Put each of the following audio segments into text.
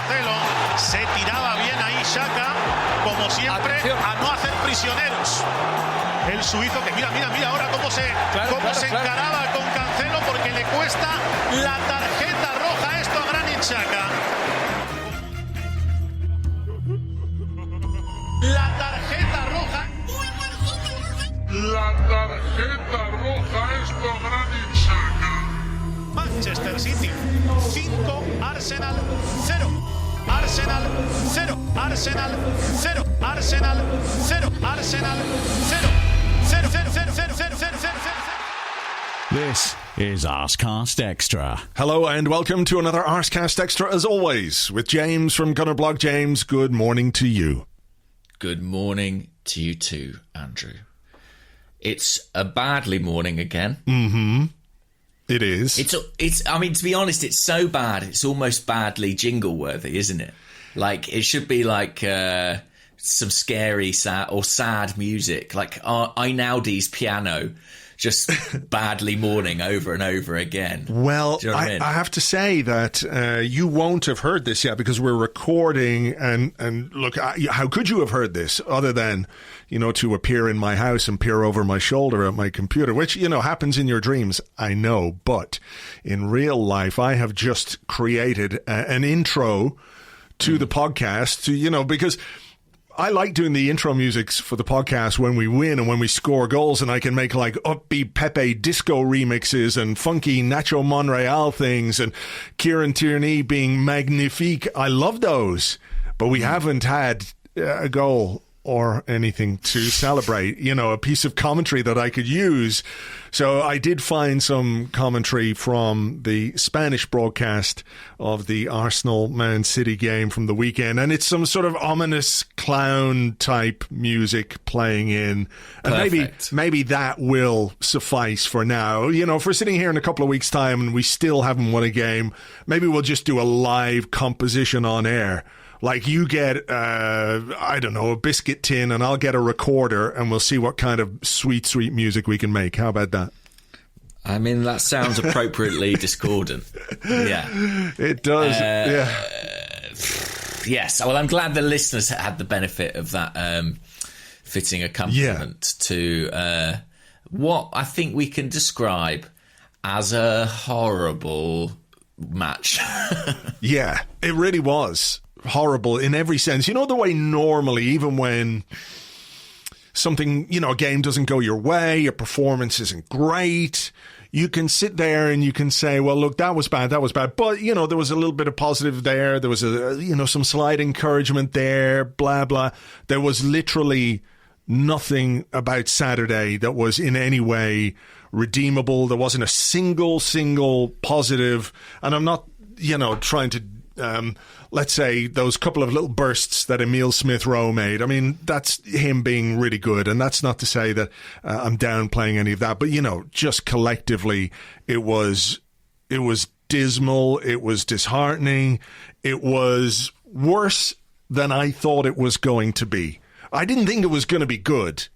Cancelo. Se tiraba bien ahí Xhaka, como siempre, a no hacer prisioneros. El suizo que mira ahora cómo se encaraba con Cancelo, porque le cuesta la tarjeta roja esto a Granit Xhaka. La tarjeta roja. La tarjeta roja esto a Granit Xhaka. Manchester City 5, Arsenal 0. Arsenal 0. Arsenal 0. Arsenal 0. Arsenal 0. 0, 0, 0, 0, 0, 0, 0. This is Arsecast Extra. Hello and welcome to another Arsecast Extra, as always, with James from Gunnerblog. James, good morning to you. Good morning to you too, Andrew. It's a badly morning again. Mm-hmm. It is. It's. I mean, to be honest, it's so bad. It's almost badly jingle-worthy, isn't it? Like, it should be like some scary, sad music, like Einaudi's piano, just badly mourning over and over again. Well, you know what I mean? I have to say that you won't have heard this yet because we're recording. And look, how could you have heard this other than, to appear in my house and peer over my shoulder at my computer, which, happens in your dreams, I know. But in real life, I have just created an intro to the podcast, because I like doing the intro musics for the podcast when we win and when we score goals, and I can make like upbeat Pepe disco remixes and funky Nacho Monreal things and Kieran Tierney being magnifique. I love those, but we haven't had a goal or anything to celebrate, a piece of commentary that I could use. So I did find some commentary from the Spanish broadcast of the Arsenal-Man City game from the weekend, and it's some sort of ominous clown-type music playing in. And maybe that will suffice for now. If we're sitting here in a couple of weeks' time and we still haven't won a game, maybe we'll just do a live composition on air. Like you get, a biscuit tin and I'll get a recorder and we'll see what kind of sweet music we can make. How about that? I mean, that sounds appropriately discordant. Yeah. It does, yeah. Yes. Well, I'm glad the listeners had the benefit of that fitting accompaniment to what I think we can describe as a horrible match. Yeah, it really was. Horrible in every sense. The way normally, even when something, a game doesn't go your way, your performance isn't great, you can sit there and you can say, well, look, that was bad. But, there was a little bit of positive there. There was, some slight encouragement there, blah, blah. There was literally nothing about Saturday that was in any way redeemable. There wasn't a single positive. And I'm not, trying to let's say those couple of little bursts that Emile Smith-Rowe made. I mean, that's him being really good, and that's not to say that I'm downplaying any of that. But just collectively, it was dismal. It was disheartening. It was worse than I thought it was going to be. I didn't think it was going to be good.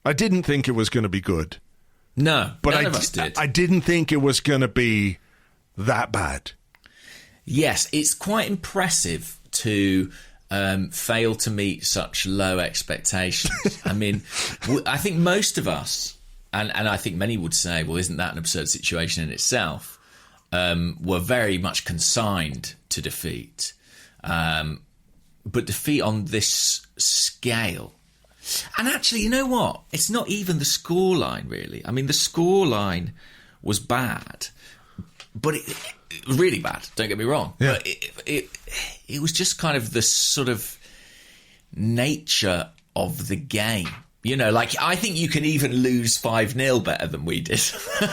No, but none of us did. I didn't think it was going to be that bad. Yes, it's quite impressive to fail to meet such low expectations. I mean, I think most of us, and I think many would say, well, isn't that an absurd situation in itself, were very much consigned to defeat. But defeat on this scale. And actually, you know what? It's not even the scoreline, really. I mean, the scoreline was bad, but it really bad, don't get me wrong. Yeah. But it was just kind of the sort of nature of the game. I think you can even lose 5-0 better than we did. Do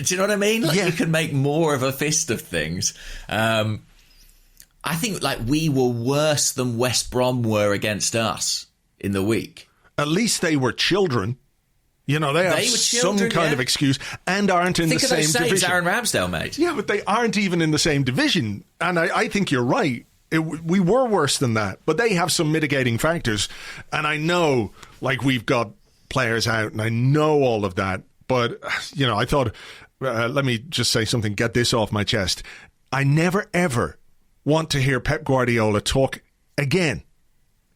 you know what I mean? You can make more of a fist of things. I think we were worse than West Brom were against us in the week. At least they were children. They have some kind of excuse and aren't in the same division. Think of those saves Aaron Ramsdale made. Yeah, but they aren't even in the same division. And I think you're right. We were worse than that. But they have some mitigating factors. And I know, we've got players out, and I know all of that. But, I thought, let me just say something, get this off my chest. I never, ever want to hear Pep Guardiola talk again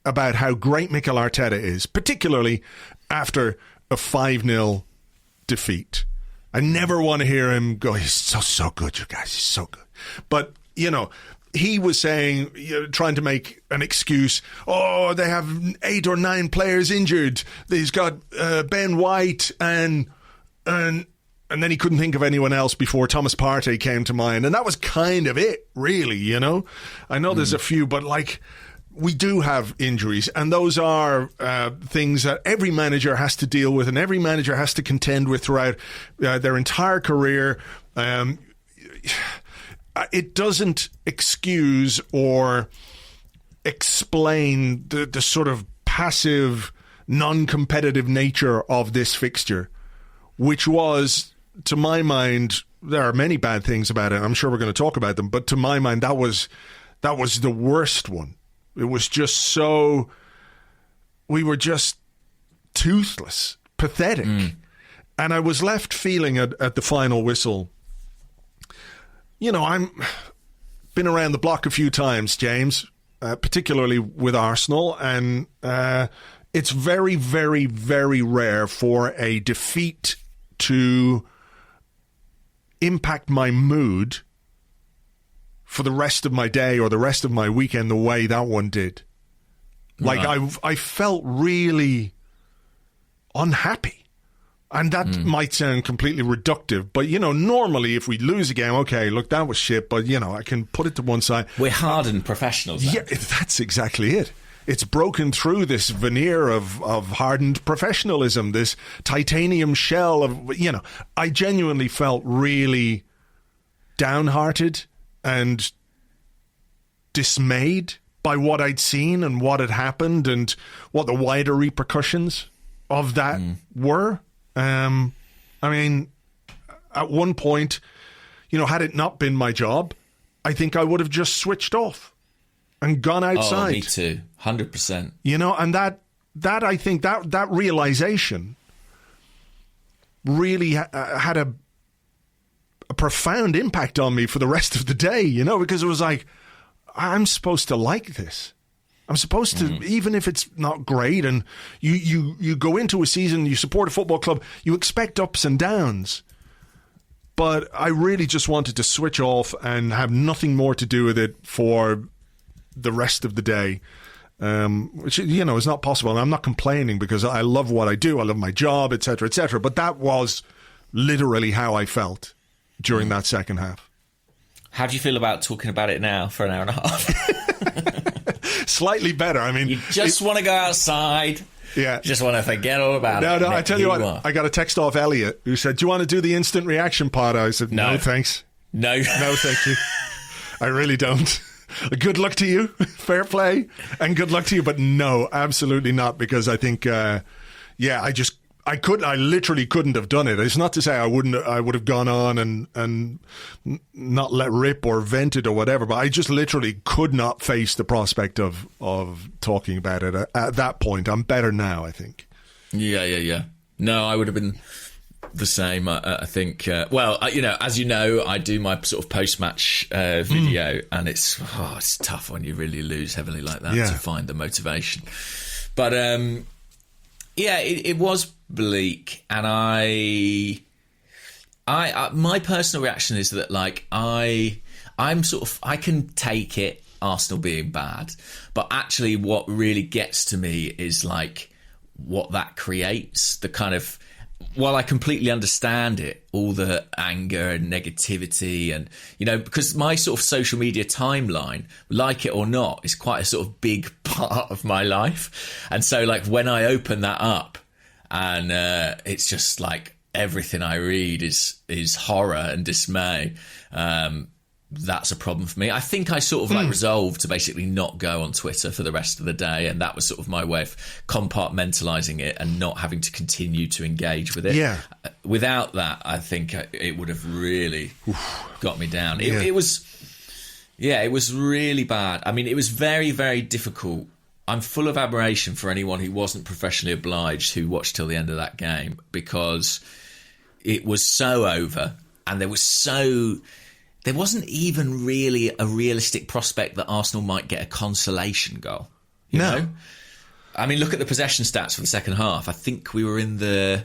about how great Mikel Arteta is, particularly after a 5-0 defeat. I never want to hear him go, he's so good, you guys, he's so good. But, you know, he was saying, trying to make an excuse, oh, they have 8 or 9 players injured. He's got Ben White and then he couldn't think of anyone else before Thomas Partey came to mind. And that was kind of it, really, you know. I know there's a few, but like, we do have injuries, and those are things that every manager has to deal with and every manager has to contend with throughout their entire career. It doesn't excuse or explain the sort of passive, non-competitive nature of this fixture, which was, to my mind, there are many bad things about it. I'm sure we're going to talk about them, but to my mind, that was the worst one. It was just so... We were just toothless, pathetic. And I was left feeling at the final whistle... You know, I'm been around the block a few times, James, particularly with Arsenal, and it's very, very, very rare for a defeat to impact my mood for the rest of my day or the rest of my weekend the way that one did. Like, I felt really unhappy. And that might sound completely reductive, but, you know, normally if we lose a game, okay, look, that was shit, but, you know, I can put it to one side. We're hardened professionals. Then. Yeah, that's exactly it. It's broken through this veneer of hardened professionalism, this titanium shell of, you know, I genuinely felt really downhearted and dismayed by what I'd seen and what had happened and what the wider repercussions of that were. I mean, at one point, you know, had it not been my job, I think I would have just switched off and gone outside. Oh, me too. 100%. You know, and that I think that realization really had a profound impact on me for the rest of the day, you know, because it was like, I'm supposed to like this. I'm supposed to, even if it's not great, and you go into a season, you support a football club, you expect ups and downs. But I really just wanted to switch off and have nothing more to do with it for the rest of the day, which, you know, is not possible. And I'm not complaining because I love what I do. I love my job, etc., etc. But that was literally how I felt during that second half. How do you feel about talking about it now for an hour and a half? Slightly better. I mean, you just want to go outside. Yeah. You just want to forget all about it. No, I tell you what, I got a text off Elliot who said, do you want to do the instant reaction pod? I said, no thanks. No, thank you. I really don't. Good luck to you. Fair play. And good luck to you. But no, absolutely not. Because I think, I literally couldn't have done it. It's not to say I would have gone on and not let rip or vented or whatever, but I just literally could not face the prospect of talking about it at that point. I'm better now, I think. Yeah. No, I would have been the same. I think, you know, as you know, I do my sort of post-match video, and it's tough when you really lose heavily like that to find the motivation. But, it was bleak, and I my personal reaction is that, like, I'm sort of, I can take it, Arsenal being bad, but actually what really gets to me is like what that creates, the kind of, while I completely understand it, all the anger and negativity, and, you know, because my sort of social media timeline, like it or not, is quite a sort of big part of my life. And so, like, when I open that up and it's just like everything I read is horror and dismay, that's a problem for me. I think I sort of like resolved to basically not go on Twitter for the rest of the day, and that was sort of my way of compartmentalising it and not having to continue to engage with it. Yeah. Without that, I think it would have really got me down. It was really bad. I mean, it was very, very difficult. I'm full of admiration for anyone who wasn't professionally obliged who watched till the end of that game, because it was so over, and there there wasn't even really a realistic prospect that Arsenal might get a consolation goal. You know? I mean, look at the possession stats for the second half. I think we were in the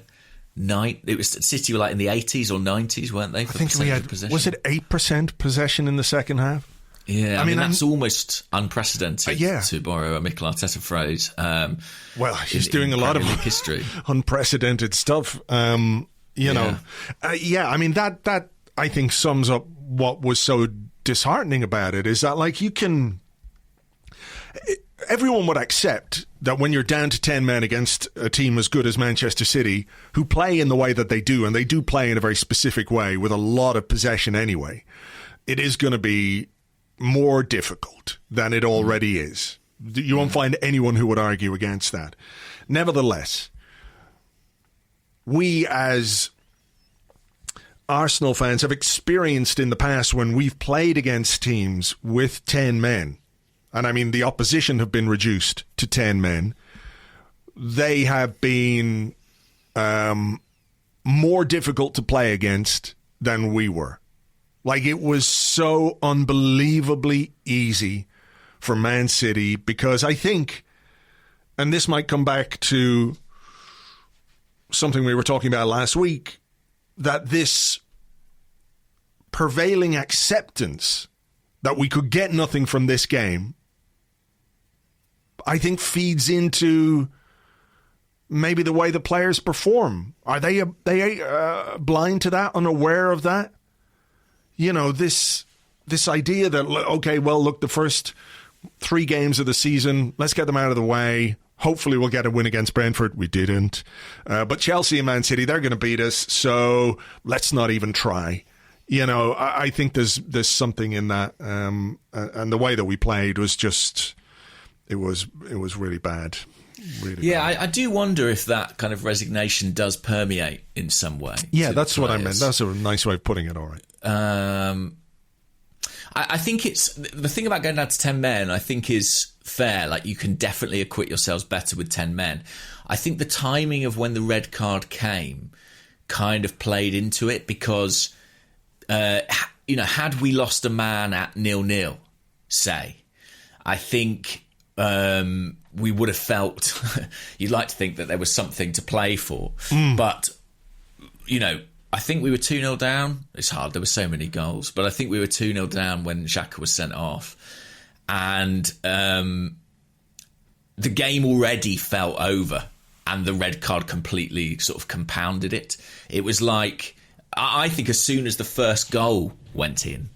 it was City were like in the 80s or 90s, weren't they? I think we had, was it 8% possession in the second half? Yeah, I mean that's almost unprecedented, to borrow a Mikel Arteta phrase. Well, he's doing a lot of history, unprecedented stuff. You know, I mean that I think sums up what was so disheartening about it, is that like everyone would accept that when you're down to 10 men against a team as good as Manchester City, who play in the way that they do, and they do play in a very specific way with a lot of possession anyway, it is going to be more difficult than it already is. You won't find anyone who would argue against that. Nevertheless, we as Arsenal fans have experienced in the past when we've played against teams with 10 men, and I mean the opposition have been reduced to 10 men, they have been more difficult to play against than we were. Like, it was so unbelievably easy for Man City, because I think, and this might come back to something we were talking about last week, that this prevailing acceptance that we could get nothing from this game, I think feeds into maybe the way the players perform. Are they blind to that, unaware of that? You know, this idea that, okay, well, look, the first 3 games of the season, let's get them out of the way. Hopefully we'll get a win against Brentford. We didn't. But Chelsea and Man City, they're going to beat us, so let's not even try. You know, I think there's something in that. And the way that we played was just, it was really bad. Really bad. I do wonder if that kind of resignation does permeate in some way. Yeah, that's what I meant. That's a nice way of putting it, all right. I think it's the thing about going down to 10 men, I think, is fair. Like, you can definitely acquit yourselves better with 10 men. I think the timing of when the red card came kind of played into it, because had we lost a man at 0-0, say, I think we would have felt you'd like to think that there was something to play for. But I think we were 2-0 down. It's hard. There were so many goals. But I think we were 2-0 down when Xhaka was sent off. And the game already felt over. And the red card completely sort of compounded it. It was like, I think as soon as the first goal went in,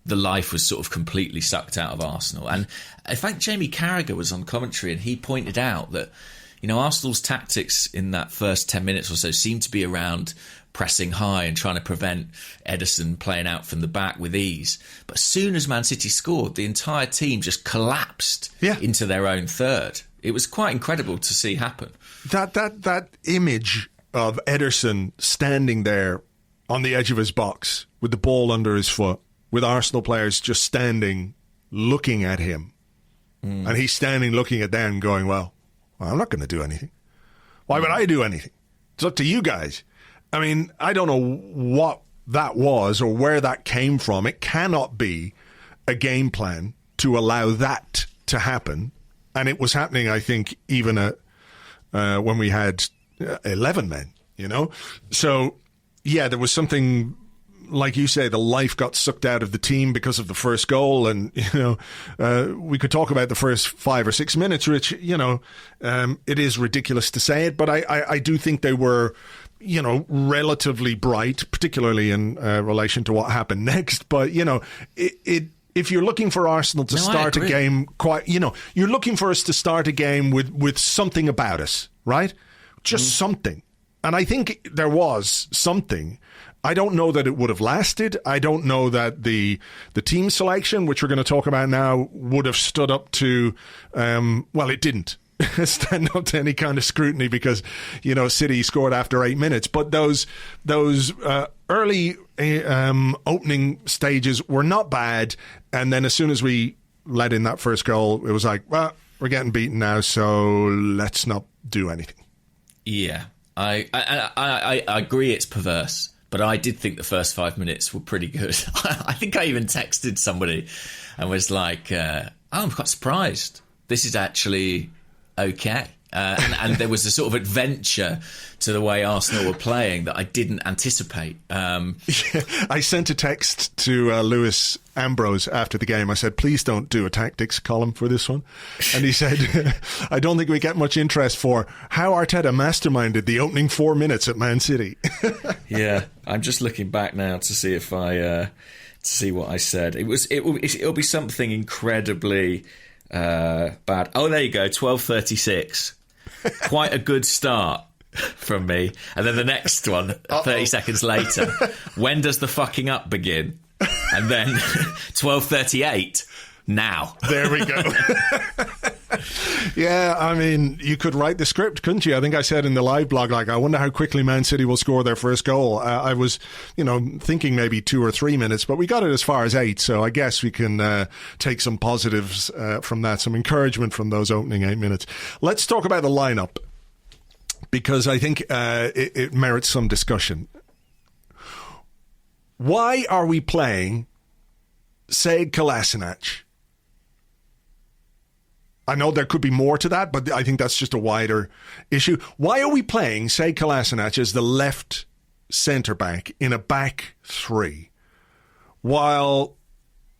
the life was sort of completely sucked out of Arsenal. And in fact, Jamie Carragher was on commentary, and he pointed out that, Arsenal's tactics in that first 10 minutes or so seemed to be around pressing high and trying to prevent Ederson playing out from the back with ease. But as soon as Man City scored, the entire team just collapsed into their own third. It was quite incredible to see happen. That image of Ederson standing there on the edge of his box with the ball under his foot, with Arsenal players just standing looking at him, and he's standing looking at them going, well, I'm not going to do anything. Why would I do anything? It's up to you guys. I mean, I don't know what that was or where that came from. It cannot be a game plan to allow that to happen. And it was happening, I think, even when we had 11 men, So, yeah, there was something, like you say, the life got sucked out of the team because of the first goal. And, we could talk about the first 5 or 6 minutes, Rich. It is ridiculous to say it, but I do think they were, relatively bright, particularly in relation to what happened next. But, if you're looking for Arsenal to start a game you're looking for us to start a game with something about us, right? Just something. And I think there was something. I don't know that it would have lasted. I don't know that the team selection, which we're going to talk about now, would have stood up to, it didn't stand up to any kind of scrutiny because, City scored after 8 minutes. But those early opening stages were not bad. And then as soon as we let in that first goal, it was like, well, we're getting beaten now, so let's not do anything. Yeah, I agree it's perverse. But I did think the first 5 minutes were pretty good. I think I even texted somebody and was like, I'm quite surprised. This is actually okay. And there was a sort of adventure to the way Arsenal were playing that I didn't anticipate. I sent a text to Lewis Ambrose after the game. I said, please don't do a tactics column for this one. And he said, I don't think we get much interest for how Arteta masterminded the opening 4 minutes at Man City. Yeah, I'm just looking back now to see if to see what I said. It'll be something incredibly bad. Oh, there you go, 12:36. Quite a good start from me. And then the next one, 30 seconds later, when does the fucking up begin? And then 12:38, now. There we go. Yeah, I mean, you could write the script, couldn't you? I think I said in the live blog, like, I wonder how quickly Man City will score their first goal. I was, thinking maybe 2 or 3 minutes, but we got it as far as 8. So I guess we can take some positives from that, some encouragement from those opening 8 minutes. Let's talk about the lineup, because I think it merits some discussion. Why are we playing Sead Kolasinac? I know there could be more to that, but I think that's just a wider issue. Why are we playing Sead Kolasinac as the left centre-back in a back three, while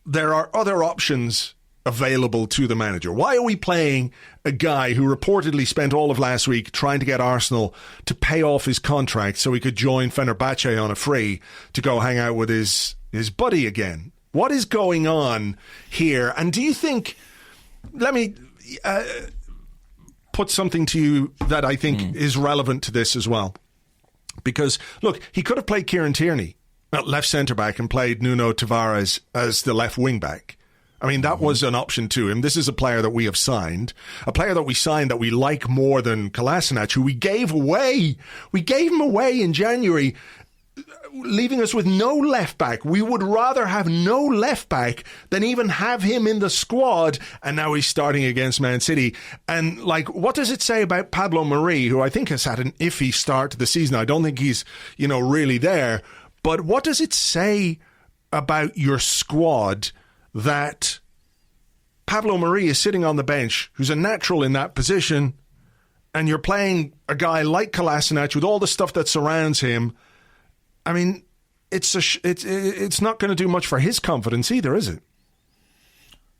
there are other options available to the manager? Why are we playing a guy who reportedly spent all of last week trying to get Arsenal to pay off his contract so he could join Fenerbahce on a free to go hang out with his buddy again? What is going on here? And do you think... Let me... put something to you that I think is relevant to this as well. Because, look, he could have played Kieran Tierney at left centre-back and played Nuno Tavares as the left wing-back. I mean, that was an option to him. This is a player that we have signed, a player that we signed that we like more than Kolasinac, who we gave away. We gave him away in January, leaving us with no left back. We would rather have no left back than even have him in the squad. And now he's starting against Man City. And what does it say about Pablo Mari, who I think has had an iffy start to the season? I don't think he's, really there. But what does it say about your squad that Pablo Mari is sitting on the bench, who's a natural in that position, and you're playing a guy like Kolasinac with all the stuff that surrounds him? I mean, it's not going to do much for his confidence either, is it?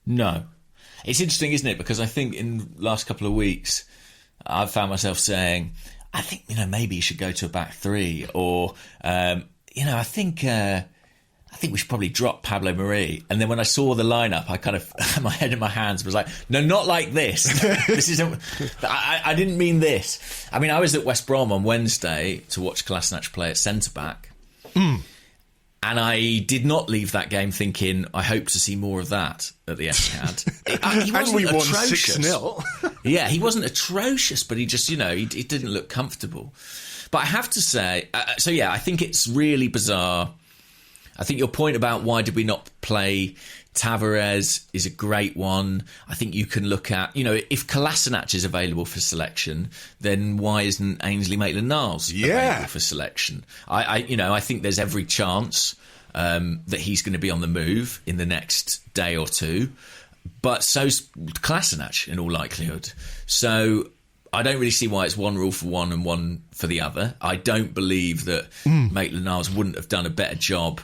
No. It's interesting, isn't it? Because I think in the last couple of weeks, I've found myself saying, I think, maybe you should go to a back three, or, I think we should probably drop Pablo Mari. And then when I saw the lineup, I kind of had my head in my hands, was like, no, not like this. This isn't. I didn't mean this. I mean, I was at West Brom on Wednesday to watch Kolasinac play at centre back. And I did not leave that game thinking, I hope to see more of that at the Etihad. He wasn't and we won atrocious. 6-0. Yeah, he wasn't atrocious, but he just, he didn't look comfortable. But I have to say, I think it's really bizarre. I think your point about why did we not play Tavares is a great one. I think you can look at, if Kolasinac is available for selection, then why isn't Ainsley Maitland-Niles available for selection? I think there's every chance that he's going to be on the move in the next day or two. But so's Kolasinac in all likelihood. So I don't really see why it's one rule for one and one for the other. I don't believe that Maitland-Niles wouldn't have done a better job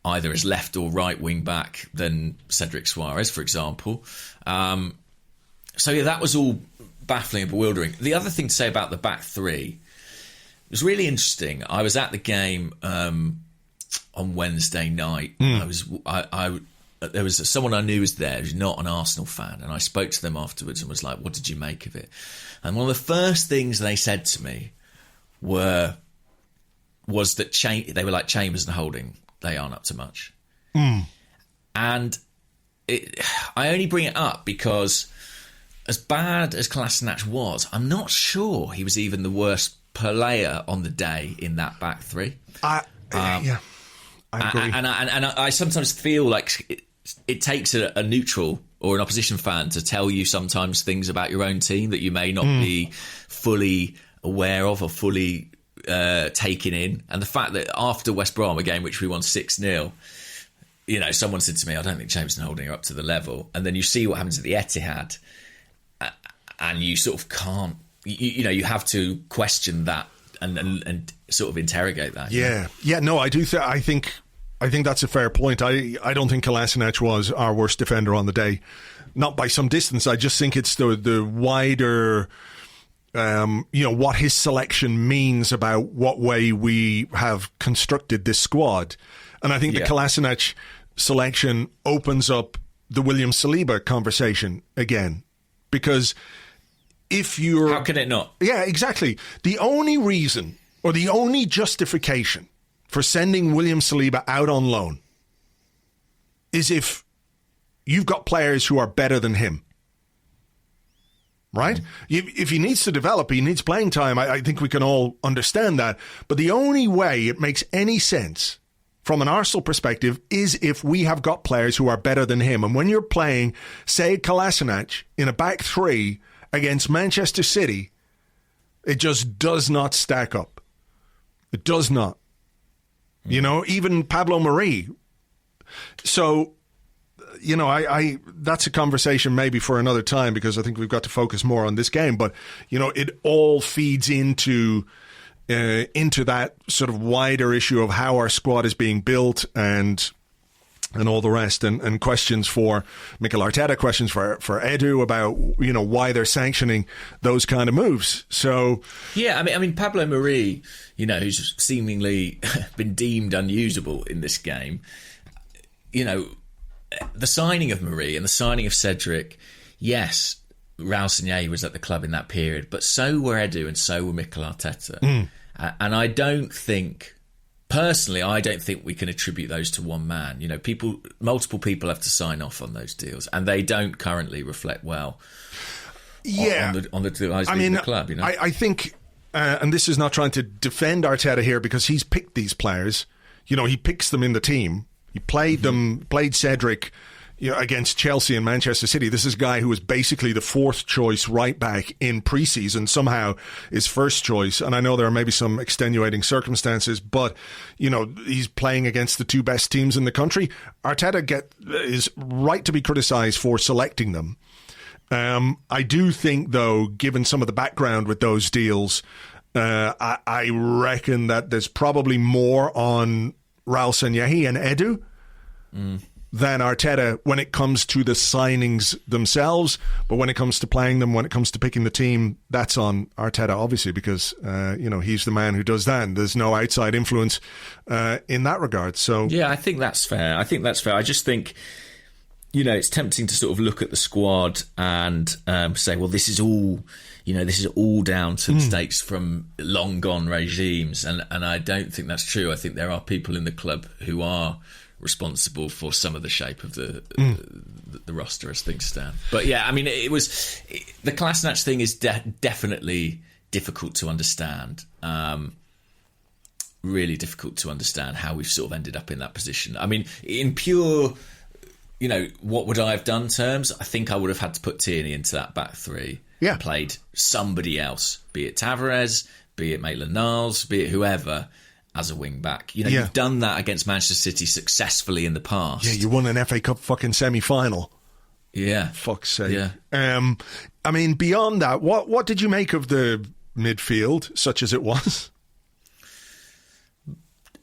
either as left or right wing back than Cedric Suarez, for example. That was all baffling and bewildering. The other thing to say about the back three was really interesting. I was at the game on Wednesday night. There was someone I knew was there who's not an Arsenal fan, and I spoke to them afterwards and was like, what did you make of it? And one of the first things they said to me was that they were like, Chambers and Holding, they aren't up to much. And I only bring it up because as bad as Kolasinac was, I'm not sure he was even the worst player on the day in that back three. I agree. And I sometimes feel like it takes a neutral or an opposition fan to tell you sometimes things about your own team that you may not be fully aware of or fully taking in, and the fact that after West Brom, a game which we won 6-0, someone said to me, I don't think Jameson Holding are up to the level. And then you see what happens at the Etihad, and you sort of can't, you have to question that and sort of interrogate that. Yeah. No, I do. I think that's a fair point. I don't think Kolasinac was our worst defender on the day, not by some distance. I just think it's the wider, what his selection means about what way we have constructed this squad. And I think the Kolasinac selection opens up the William Saliba conversation again, because if you're... How can it not? Yeah, exactly. The only reason or the only justification for sending William Saliba out on loan is if you've got players who are better than him. Right? If he needs to develop, he needs playing time. I think we can all understand that. But the only way it makes any sense from an Arsenal perspective is if we have got players who are better than him. And when you're playing, say, Kolasinac in a back three against Manchester City, it just does not stack up. It does not. Even Pablo Mari. So, I that's a conversation maybe for another time, because I think we've got to focus more on this game. But, it all feeds into that sort of wider issue of how our squad is being built and all the rest, and questions for Mikel Arteta, questions for Edu about why they're sanctioning those kind of moves. So yeah, I mean Pablo Mari, who's seemingly been deemed unusable in this game. The signing of Mari and the signing of Cedric, yes, Raul Sanllehi was at the club in that period, but so were Edu and so were Mikel Arteta. And I don't think we can attribute those to one man. Multiple people have to sign off on those deals, and they don't currently reflect well on the guys leading the club. I think, and this is not trying to defend Arteta here, because he's picked these players. He picks them in the team. He played Cedric against Chelsea and Manchester City. This is a guy who was basically the fourth choice right back in pre-season, somehow is first choice. And I know there are maybe some extenuating circumstances, but, he's playing against the two best teams in the country. Arteta is right to be criticised for selecting them. I do think, though, given some of the background with those deals, I reckon that there's probably more on Raul Sanllehi and Edu than Arteta when it comes to the signings themselves. But when it comes to playing them, when it comes to picking the team, that's on Arteta, obviously, because he's the man who does that, and there's no outside influence in that regard. So yeah, I think that's fair. I just think it's tempting to sort of look at the squad and say, well, this is all down to mistakes from long gone regimes, and I don't think that's true. I think there are people in the club who are responsible for some of the shape of the roster as things stand. But yeah, I mean, the Kolasinac thing is definitely difficult to understand. Really difficult to understand how we've sort of ended up in that position. I mean, in pure, what would I have done terms, I think I would have had to put Tierney into that back three. Yeah. Played somebody else, be it Tavares, be it Maitland-Niles, be it whoever, as a wing back. You've done that against Manchester City successfully in the past. Yeah, you won an FA Cup fucking semi-final. Yeah. Fuck's sake. Yeah. I mean, beyond that, what did you make of the midfield, such as it was?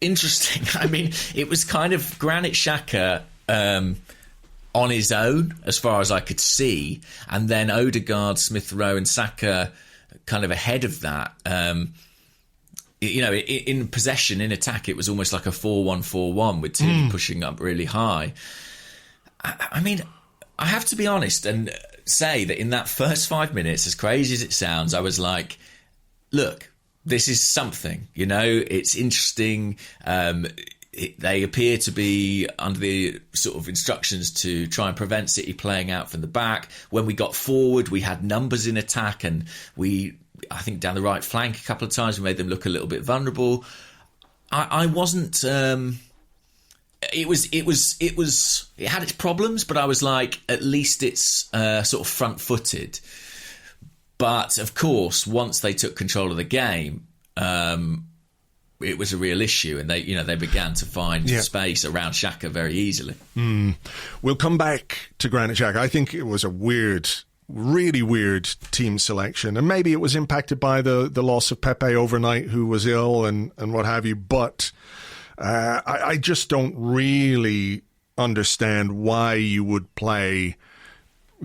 Interesting. I mean, it was kind of Granit Xhaka on his own, as far as I could see, and then Odegaard, Smith Rowe and Saka kind of ahead of that. In possession, in attack, it was almost like a 4-1-4-1 with Tierney pushing up really high. I mean, I have to be honest and say that in that first 5 minutes, as crazy as it sounds, I was like, look, this is something, it's interesting. They appear to be under the sort of instructions to try and prevent City playing out from the back. When we got forward, we had numbers in attack, and I think down the right flank a couple of times, we made them look a little bit vulnerable. I wasn't. It had its problems, but I was like, at least it's sort of front-footed. But of course, once they took control of the game, it was a real issue, and they began to find space around Xhaka very easily. We'll come back to Granit Xhaka. I think it was a really weird team selection, and maybe it was impacted by the loss of Pepe overnight, who was ill and what have you, but I just don't really understand why you would play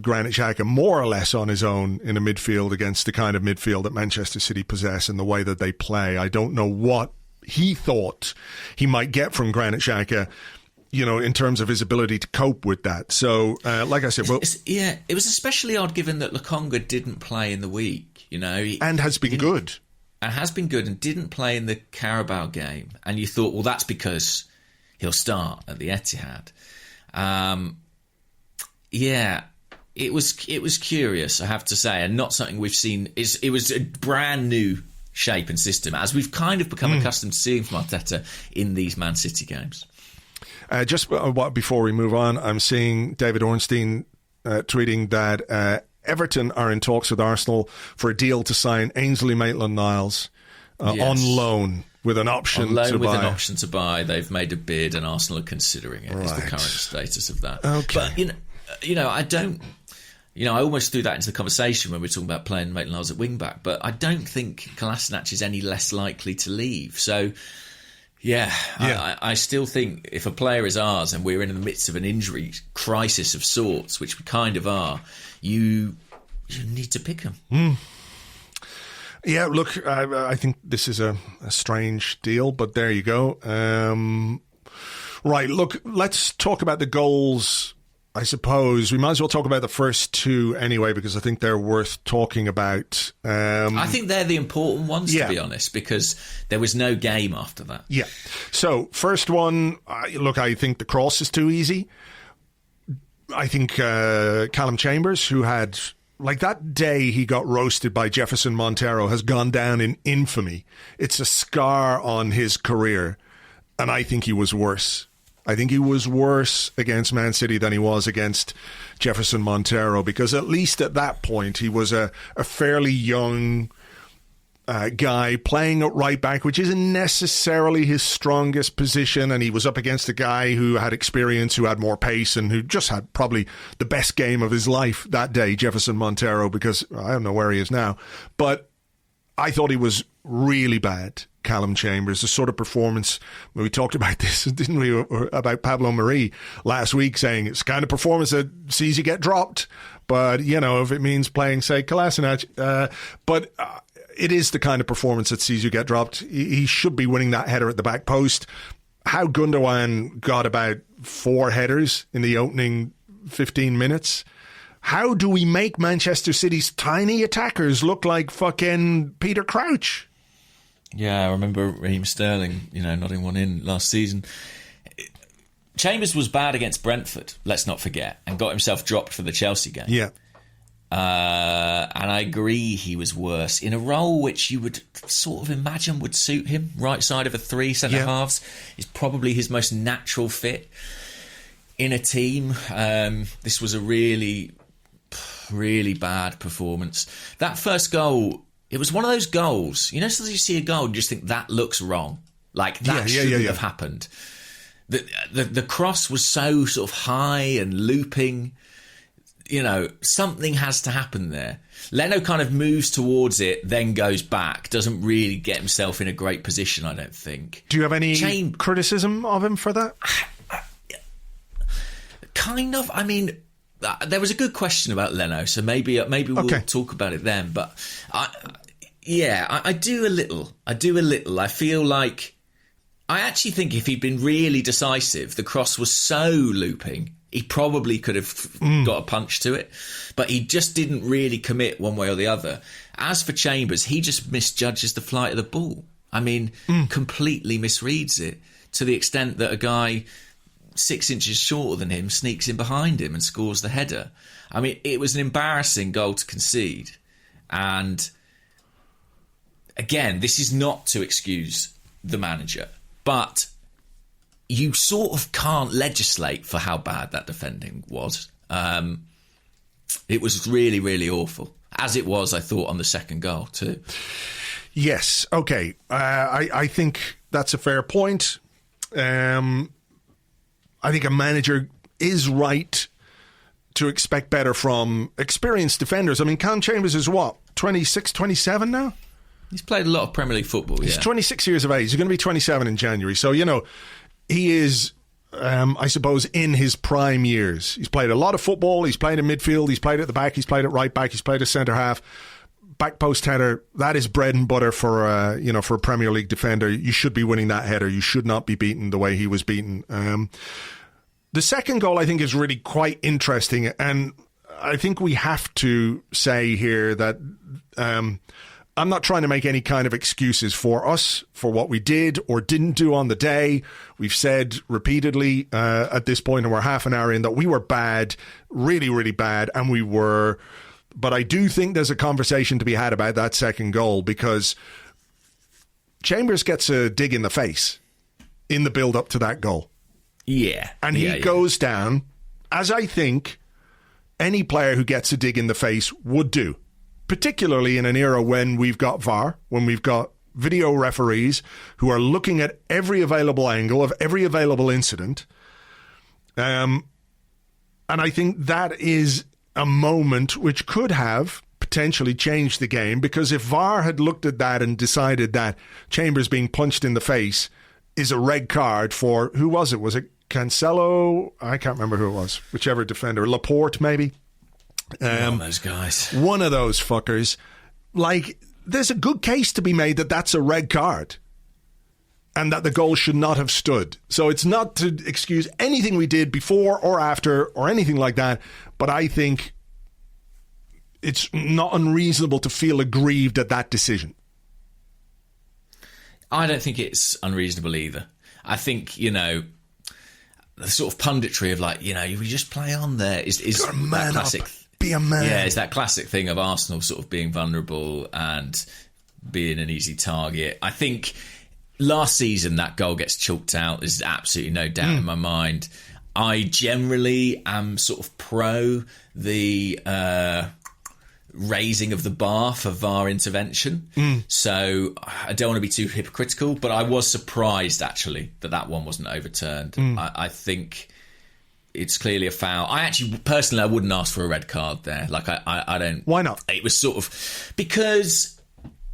Granit Xhaka more or less on his own in a midfield against the kind of midfield that Manchester City possess and the way that they play. I don't know what he thought he might get from Granit Xhaka, in terms of his ability to cope with that. So, like I said, it was especially odd given that Lokonga didn't play in the week, and has been good. And has been good and didn't play in the Carabao game. And you thought, well, that's because he'll start at the Etihad. It was curious, I have to say, and not something we've seen. It was a brand new shape and system, as we've kind of become accustomed to seeing from Arteta in these Man City games. Just before we move on, I'm seeing David Ornstein tweeting that Everton are in talks with Arsenal for a deal to sign Ainsley Maitland-Niles on loan with an option to buy. An option to buy. They've made a bid, and Arsenal are considering it. Right. Is the current status of that. Okay. But I don't. I almost threw that into the conversation when we were talking about playing Maitland-Niles at wing-back, but I don't think Kolasinac is any less likely to leave. So, I still think if a player is ours and we're in the midst of an injury crisis of sorts, which we kind of are, you need to pick him. Yeah, look, I think this is a strange deal, but there you go. Right, look, let's talk about the goals. I suppose we might as well talk about the first two anyway, because I think they're worth talking about. I think they're the important ones, to be honest, because there was no game after that. Yeah. So, first one, I think the cross is too easy. I think Callum Chambers, who had, that day he got roasted by Jefferson Montero, has gone down in infamy. It's a scar on his career, and I think he was worse. I think he was worse against Man City than he was against Jefferson Montero, because at least at that point he was a fairly young guy playing at right back, which isn't necessarily his strongest position, and he was up against a guy who had experience, who had more pace, and who just had probably the best game of his life that day, Jefferson Montero, because I don't know where he is now. But I thought he was really bad, Callum Chambers. The sort of performance, we talked about this, didn't we, about Pablo Mari last week, saying it's the kind of performance that sees you get dropped, but, if it means playing, say, Kolasinac, but it is the kind of performance that sees you get dropped. He should be winning that header at the back post. How Gundogan got about 4 headers in the opening 15 minutes. How do we make Manchester City's tiny attackers look like fucking Peter Crouch? Yeah, I remember Raheem Sterling, nodding one in last season. Chambers was bad against Brentford, let's not forget, and got himself dropped for the Chelsea game. Yeah. And I agree he was worse in a role which you would sort of imagine would suit him. Right side of a 3 centre-halves is probably his most natural fit in a team. This was a really, really bad performance. That first goal, it was one of those goals. Sometimes you see a goal and you just think that looks wrong. That shouldn't have happened. The cross was so sort of high and looping. Something has to happen there. Leno kind of moves towards it, then goes back. Doesn't really get himself in a great position, I don't think. Do you have any criticism of him for that? Kind of. I mean, there was a good question about Leno, so maybe we'll talk about it then. But I do a little. I feel like I actually think if he'd been really decisive, the cross was so looping, he probably could have got a punch to it, but he just didn't really commit one way or the other. As for Chambers, he just misjudges the flight of the ball. I mean, completely misreads it to the extent that a guy 6 inches shorter than him sneaks in behind him and scores the header. I mean, it was an embarrassing goal to concede. And again, this is not to excuse the manager, but you sort of can't legislate for how bad that defending was. It was really, really awful. As it was, I thought, on the second goal too. Yes. Okay. I think that's a fair point. I think a manager is right to expect better from experienced defenders. I mean, Cam Chambers is what, 26, 27 now? He's played a lot of Premier League football, He's 26 years of age. He's going to be 27 in January. So, he is, I suppose, in his prime years. He's played a lot of football. He's played in midfield. He's played at the back. He's played at right back. He's played at centre half. Back post header, that is bread and butter for a Premier League defender. You should be winning that header. You should not be beaten the way he was beaten. The second goal, I think, is really quite interesting, and I think we have to say here that I'm not trying to make any kind of excuses for us for what we did or didn't do on the day. We've said repeatedly at this point, and we're half an hour in, that we were bad, really, really bad, and we were. But I do think there's a conversation to be had about that second goal, because Chambers gets a dig in the face in the build-up to that goal. Yeah. And he goes down, as I think any player who gets a dig in the face would do, particularly in an era when we've got VAR, when we've got video referees who are looking at every available angle of every available incident. And I think that is a moment which could have potentially changed the game, because if VAR had looked at that and decided that Chambers being punched in the face is a red card for, who was it? Was it Cancelo? I can't remember who it was. Whichever defender. Laporte, maybe? One of those guys. One of those fuckers. Like, there's a good case to be made that that's a red card and that the goal should not have stood. So it's not to excuse anything we did before or after or anything like that, but I think it's not unreasonable to feel aggrieved at that decision. I don't think it's unreasonable either. I think, the sort of punditry of we just play on there is that classic. Be a man. Yeah, it's that classic thing of Arsenal sort of being vulnerable and being an easy target. I think last season that goal gets chalked out. There's absolutely no doubt in my mind. I generally am sort of pro the raising of the bar for VAR intervention. So I don't want to be too hypocritical, but I was surprised actually that one wasn't overturned. I think it's clearly a foul. I actually, personally, I wouldn't ask for a red card there. I don't. Why not? It was sort of because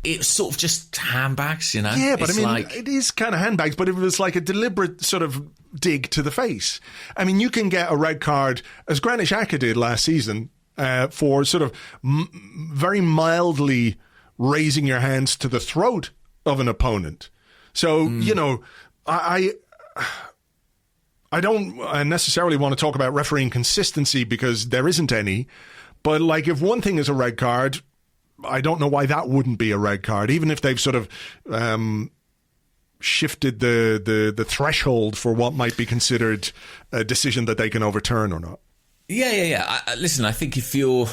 it was sort of just handbags, Yeah, but it is kind of handbags, but it was like a deliberate sort of dig to the face. I mean, you can get a red card, as Granit Xhaka did last season, for sort of very mildly raising your hands to the throat of an opponent. So, I don't necessarily want to talk about refereeing consistency because there isn't any. But if one thing is a red card, I don't know why that wouldn't be a red card, even if they've sort of shifted the threshold for what might be considered a decision that they can overturn or not. Yeah. Listen, I think if you're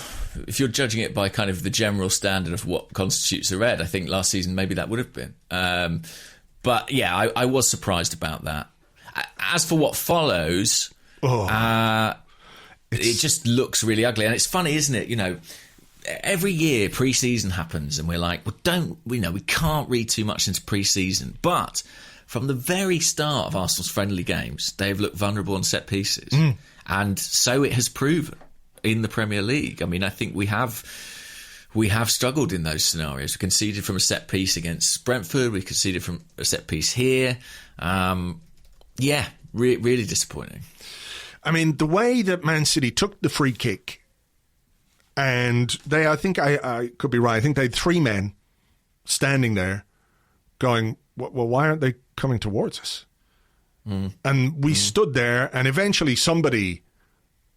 judging it by kind of the general standard of what constitutes a red, I think last season maybe that would have been. But yeah, I was surprised about that. As for what follows, it just looks really ugly. And it's funny, isn't it? Every year pre-season happens and we're like, well, we can't read too much into pre-season. But from the very start of Arsenal's friendly games, they've looked vulnerable on set pieces. And so it has proven in the Premier League. I mean, I think we have struggled in those scenarios. We conceded from a set piece against Brentford. We conceded from a set piece here. Really disappointing. I mean, the way that Man City took the free kick, and I think I could be right, I think they had three men standing there going, well, why aren't they coming towards us? And we stood there, and eventually somebody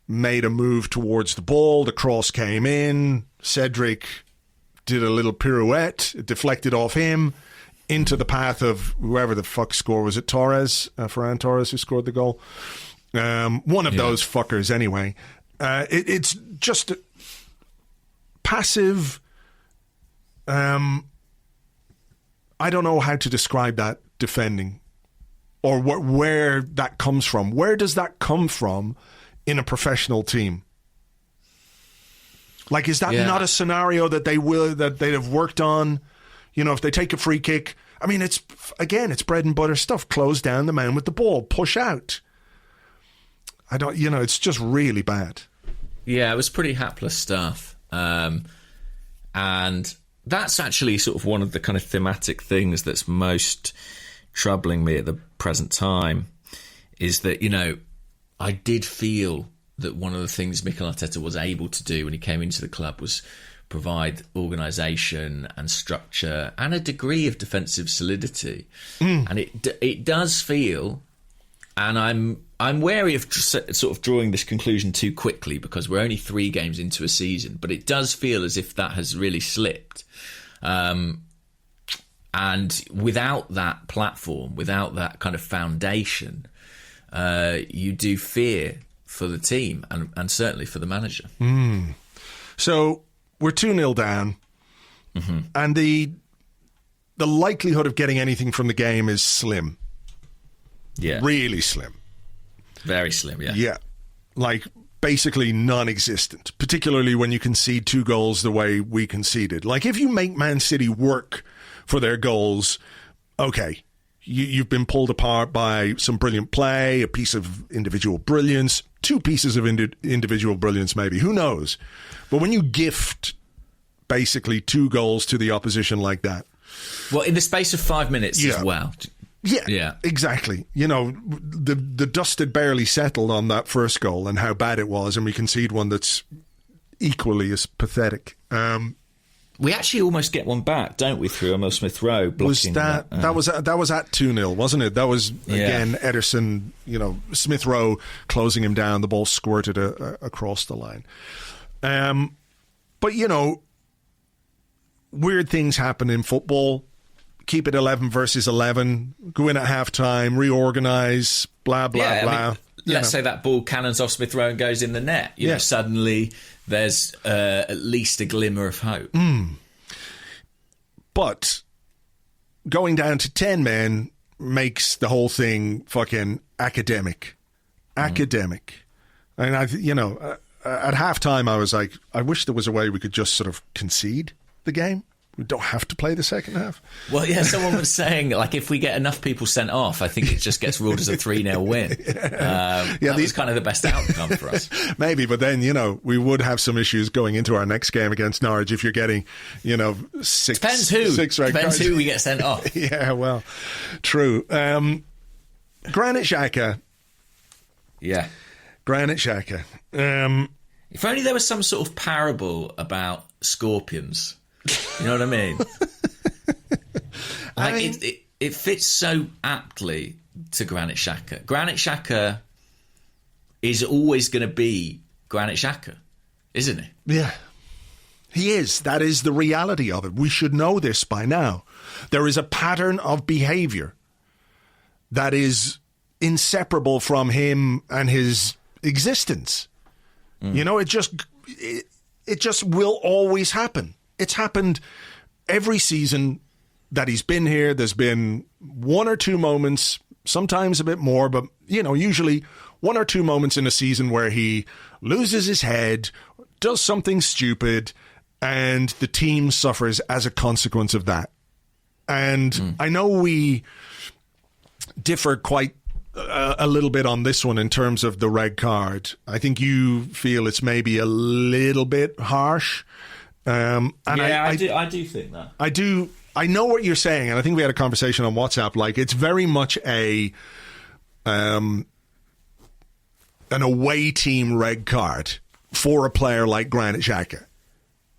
made a move towards the ball. The cross came in. Cedric did a little pirouette. It deflected off him into the path of whoever the fuck scored. Was it Torres? Ferran Torres who scored the goal? One of those fuckers anyway. It's just passive. I don't know how to describe that defending or where that comes from. Where does that come from in a professional team? Is that not a scenario that they'd have worked on You know, if they take a free kick, I mean, it's bread and butter stuff. Close down the man with the ball, push out. It's just really bad. Yeah, it was pretty hapless stuff. And that's actually sort of one of the kind of thematic things that's most troubling me at the present time, is that, you know, I did feel that one of the things Mikel Arteta was able to do when he came into the club was provide organisation and structure and a degree of defensive solidity. And it does feel, and I'm wary of sort of drawing this conclusion too quickly because we're only 3 games into a season, but it does feel as if that has really slipped. And without that platform, without that kind of foundation, you do fear for the team and certainly for the manager. So we're 2-0 down, and the likelihood of getting anything from the game is slim. Yeah. Really slim. Very slim, yeah. Yeah. Like basically non-existent, particularly when you concede 2 goals the way we conceded. Like if you make Man City work for their goals, okay, you've been pulled apart by some brilliant play, a piece of individual brilliance, 2 pieces of individual brilliance maybe, who knows? But when you gift basically 2 goals to the opposition like that. Well, in the space of 5 minutes as well. Yeah, exactly. You know, the dust had barely settled on that first goal and how bad it was, and we concede one that's equally as pathetic. We actually almost get one back, don't we, through Emil Smith Rowe blocking that was at 2-0, wasn't it? That was again Ederson, you know, Smith Rowe closing him down, the ball squirted across the line. But you know, weird things happen in football. Keep it 11 versus 11, go in at half-time, reorganise, blah, blah, blah. I mean, let's say that ball cannons off Smith Rowe and goes in the net. You know, suddenly there's at least a glimmer of hope. But going down to 10 men makes the whole thing fucking academic. Academic. And, at half-time I was like, I wish there was a way we could just sort of concede the game. We don't have to play the second half. Well, yeah, someone was saying, like, if we get enough people sent off, I think it just gets ruled as a 3-0 win. That was kind of the best outcome for us. Maybe, but then, you know, we would have some issues going into our next game against Norwich if you're getting, you know, 6 Depends who. Depends who we get sent off. Yeah, well, true. Granit Xhaka. Yeah. Granit Xhaka. If only there was some sort of parable about scorpions. You know what I mean? It fits so aptly to Granit Xhaka. Granit Xhaka is always going to be Granit Xhaka, isn't he? Yeah. He is. That is the reality of it. We should know this by now. There is a pattern of behaviour that is inseparable from him and his existence. You know, it just will always happen. It's happened every season that he's been here. There's been 1 or 2 moments, sometimes a bit more, but, you know, usually 1 or 2 moments in a season where he loses his head, does something stupid, and the team suffers as a consequence of that. And I know we differ quite a little bit on this one in terms of the red card. I think you feel it's maybe a little bit harsh. I do think that. I know what you're saying, and I think we had a conversation on WhatsApp. Like, it's very much an away team red card for a player like Granit Xhaka.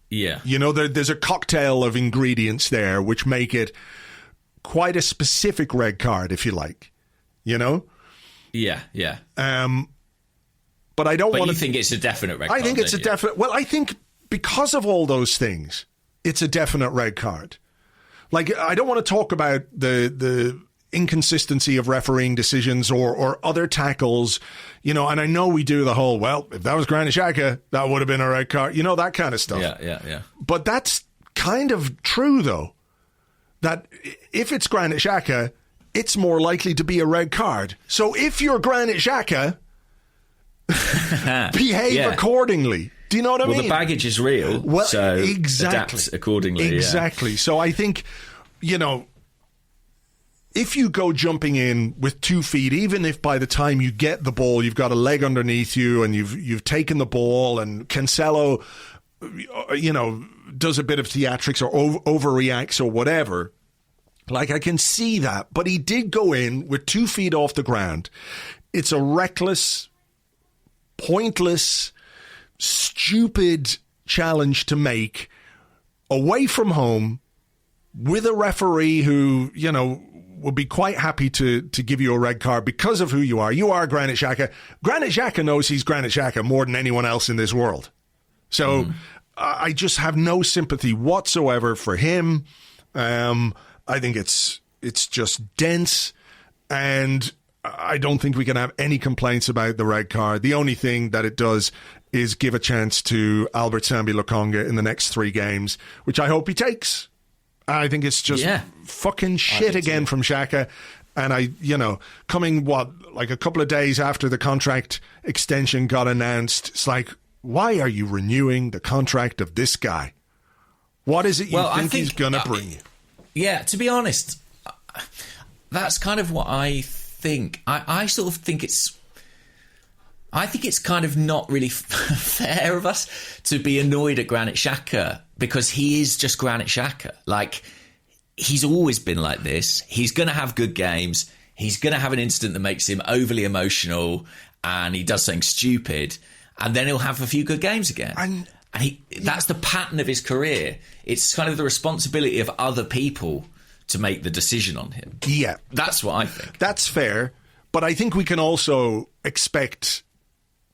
Yeah. You know, there's a cocktail of ingredients there which make it quite a specific red card, if you like. You know? Yeah. But I don't want to... But you think it's a definite red card? I think it's a definite... Well, I think... Because of all those things, it's a definite red card. Like, I don't want to talk about the inconsistency of refereeing decisions or other tackles, you know, and I know we do the whole, well, if that was Granit Xhaka, that would have been a red card, you know, that kind of stuff. Yeah. But that's kind of true, though, that if it's Granit Xhaka, it's more likely to be a red card. So if you're Granit Xhaka, behave accordingly. Do you know what I mean? Well, the baggage is real, well, so exactly. adapt accordingly. Exactly. Yeah. So I think, if you go jumping in with 2 feet, even if by the time you get the ball, you've got a leg underneath you and you've taken the ball, and Cancelo, does a bit of theatrics or overreacts or whatever, like, I can see that. But he did go in with 2 feet off the ground. It's a reckless, pointless, stupid challenge to make away from home with a referee who, would be quite happy to give you a red card because of who you are. You are Granit Xhaka. Granit Xhaka knows he's Granit Xhaka more than anyone else in this world. So I just have no sympathy whatsoever for him. I think it's just dense, and I don't think we can have any complaints about the red card. The only thing that it does is give a chance to Albert Sambi Lokonga in the next 3 games, which I hope he takes. I think it's just fucking shit again from Xhaka. And coming like a couple of days after the contract extension got announced, it's like, why are you renewing the contract of this guy? What is it you think he's going to bring you? Yeah, to be honest, that's kind of what I think. I sort of think it's kind of not really fair of us to be annoyed at Granit Xhaka, because he is just Granit Xhaka. Like, he's always been like this. He's going to have good games. He's going to have an incident that makes him overly emotional, and he does something stupid, and then he'll have a few good games again. That's the pattern of his career. It's kind of the responsibility of other people to make the decision on him. Yeah. That's what I think. That's fair. But I think we can also expect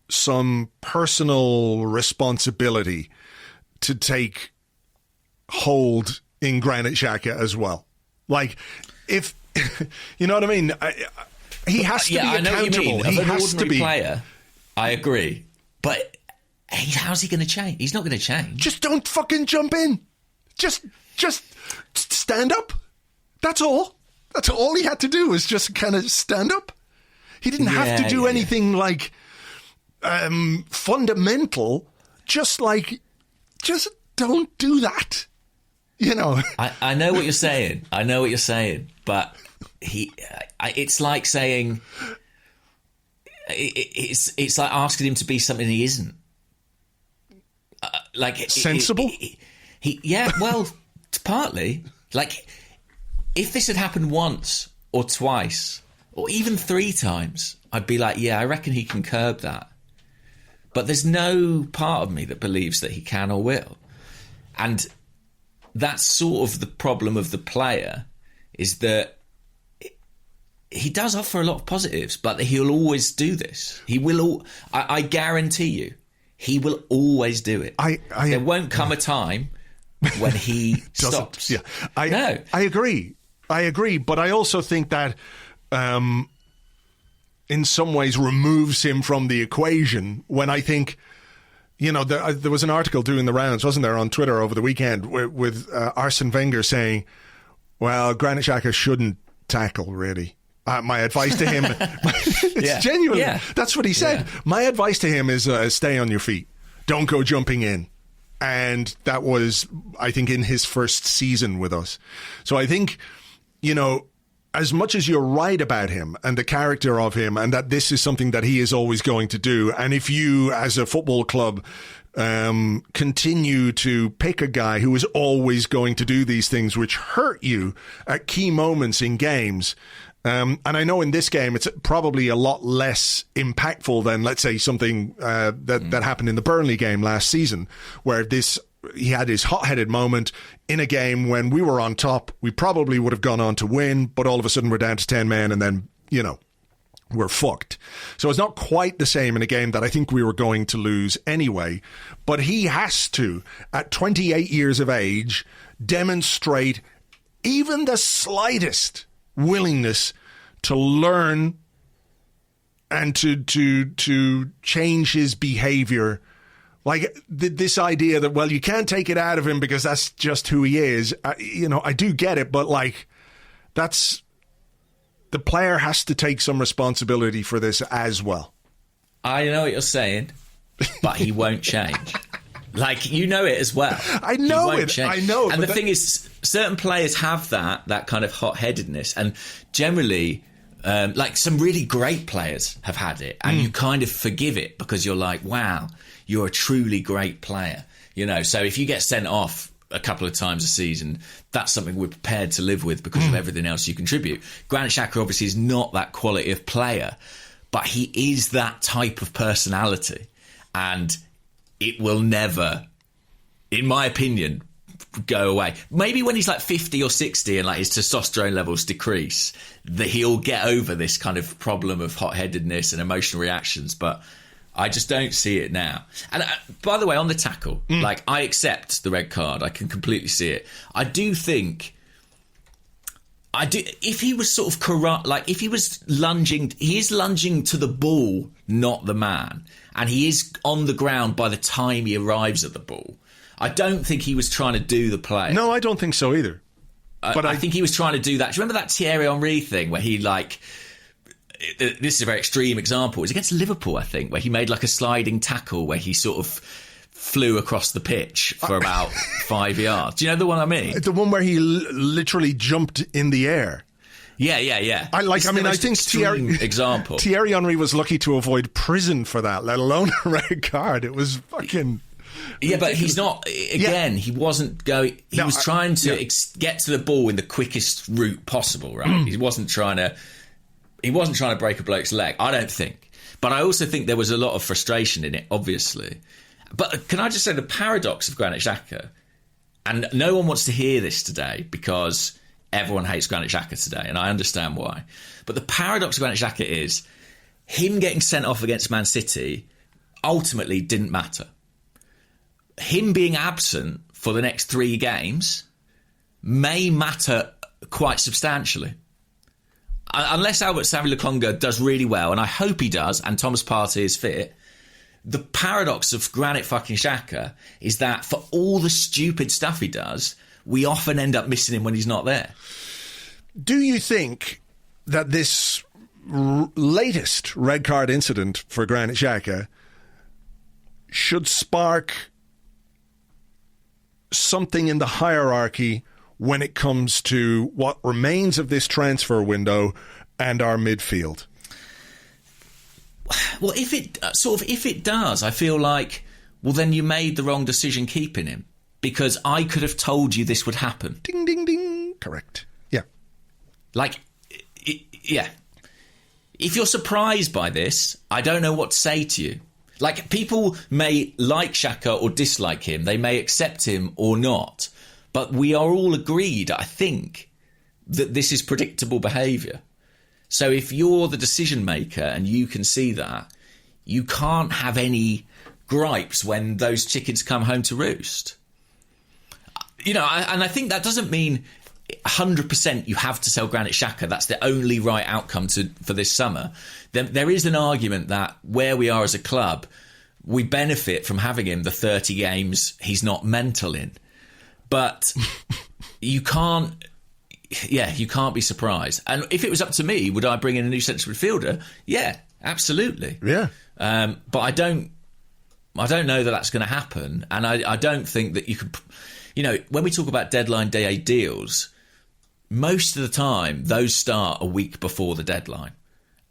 some personal responsibility to take hold in Granit Xhaka as well. Like, if you know what I mean, he has to be accountable. I know what you mean. He has to be player. I agree, but how's he going to change? He's not going to change. Just don't fucking jump in. Just stand up. That's all. That's all he had to do, was just kind of stand up. He didn't have to do anything like fundamental. Just don't do that. I know what you're saying. But it's like saying, it's like asking him to be something he isn't. Sensible? Partly. Like, if this had happened once or twice or even 3 times, I'd be like, I reckon he can curb that. But there's no part of me that believes that he can or will. And that's sort of the problem of the player, is that he does offer a lot of positives, but he'll always do this. He will. I guarantee you, he will always do it. There won't come a time when he stops. Yeah, I agree. But I also think that in some ways removes him from the equation, when I think, there was an article doing the rounds, wasn't there, on Twitter over the weekend with Arsene Wenger saying, well, Granit Xhaka shouldn't tackle, really. My advice to him, it's genuine. Yeah. That's what he said. Yeah. My advice to him is stay on your feet. Don't go jumping in. And that was, I think, in his first season with us. So I think, as much as you're right about him and the character of him, and that this is something that he is always going to do, and if you, as a football club, continue to pick a guy who is always going to do these things which hurt you at key moments in games, and I know in this game it's probably a lot less impactful than, let's say, something that happened in the Burnley game last season, where he had his hot-headed moment in a game when we were on top. We probably would have gone on to win, but all of a sudden we're down to 10 men, and then, we're fucked. So it's not quite the same in a game that I think we were going to lose anyway. But he has to, at 28 years of age, demonstrate even the slightest willingness to learn and to change his behavior. Like, this idea that, well, you can't take it out of him because that's just who he is. I do get it, but the player has to take some responsibility for this as well. I know what you're saying, but he won't change. Like, you know it as well. I know it. Change. I know. And the thing is, certain players have that kind of hot-headedness. And generally, like some really great players have had it. And you kind of forgive it because you're like, wow, you're a truly great player. You know, so if you get sent off a couple of times a season, that's something we're prepared to live with because of everything else you contribute. Granit Xhaka obviously is not that quality of player, but he is that type of personality. And it will never, in my opinion, go away. Maybe when he's like 50 or 60 and like his testosterone levels decrease, that he'll get over this kind of problem of hot-headedness and emotional reactions. But I just don't see it now. And by the way, on the tackle, like, I accept the red card. I can completely see it. I do think, if he was sort of corrupt, like if he was lunging, he is lunging to the ball, not the man. And he is on the ground by the time he arrives at the ball. I don't think he was trying to do the play. No, I don't think so either. But I think he was trying to do that. Do you remember that Thierry Henry thing where he, like, this is a very extreme example. It was against Liverpool, I think, where he made like a sliding tackle where he sort of flew across the pitch for about 5 yards. Do you know the one I mean? The one where he literally jumped in the air. Yeah. I think Thierry Henry was lucky to avoid prison for that, let alone a red card. It was fucking... Yeah, but he's not... Again, he wasn't going... He was trying to get to the ball in the quickest route possible, right? He wasn't trying to break a bloke's leg, I don't think. But I also think there was a lot of frustration in it, obviously. But can I just say the paradox of Granit Xhaka, and no one wants to hear this today because everyone hates Granit Xhaka today, and I understand why. But the paradox of Granit Xhaka is him getting sent off against Man City ultimately didn't matter. Him being absent for the next 3 games may matter quite substantially. Unless Albert Savile-Lokonga does really well, and I hope he does, and Thomas Partey is fit, the paradox of Granit fucking Xhaka is that for all the stupid stuff he does, we often end up missing him when he's not there. Do you think that this latest red card incident for Granit Xhaka should spark something in the hierarchy when it comes to what remains of this transfer window and our midfield? Well, if it does, I feel like, well, then you made the wrong decision keeping him, because I could have told you this would happen. Ding, ding, ding. Correct. Yeah. Like, yeah. If you're surprised by this, I don't know what to say to you. Like, people may like Xhaka or dislike him. They may accept him or not. But we are all agreed, I think, that this is predictable behaviour. So if you're the decision maker and you can see that, you can't have any gripes when those chickens come home to roost. You know, and I think that doesn't mean 100% you have to sell Granit Xhaka. That's the only right outcome for this summer. There is an argument that where we are as a club, we benefit from having him the 30 games he's not mental in. But you can't be surprised. And if it was up to me, would I bring in a new central midfielder? Yeah, absolutely. Yeah. But I don't know that that's going to happen. And I don't think that you could... You know, when we talk about deadline day deals, most of the time those start a week before the deadline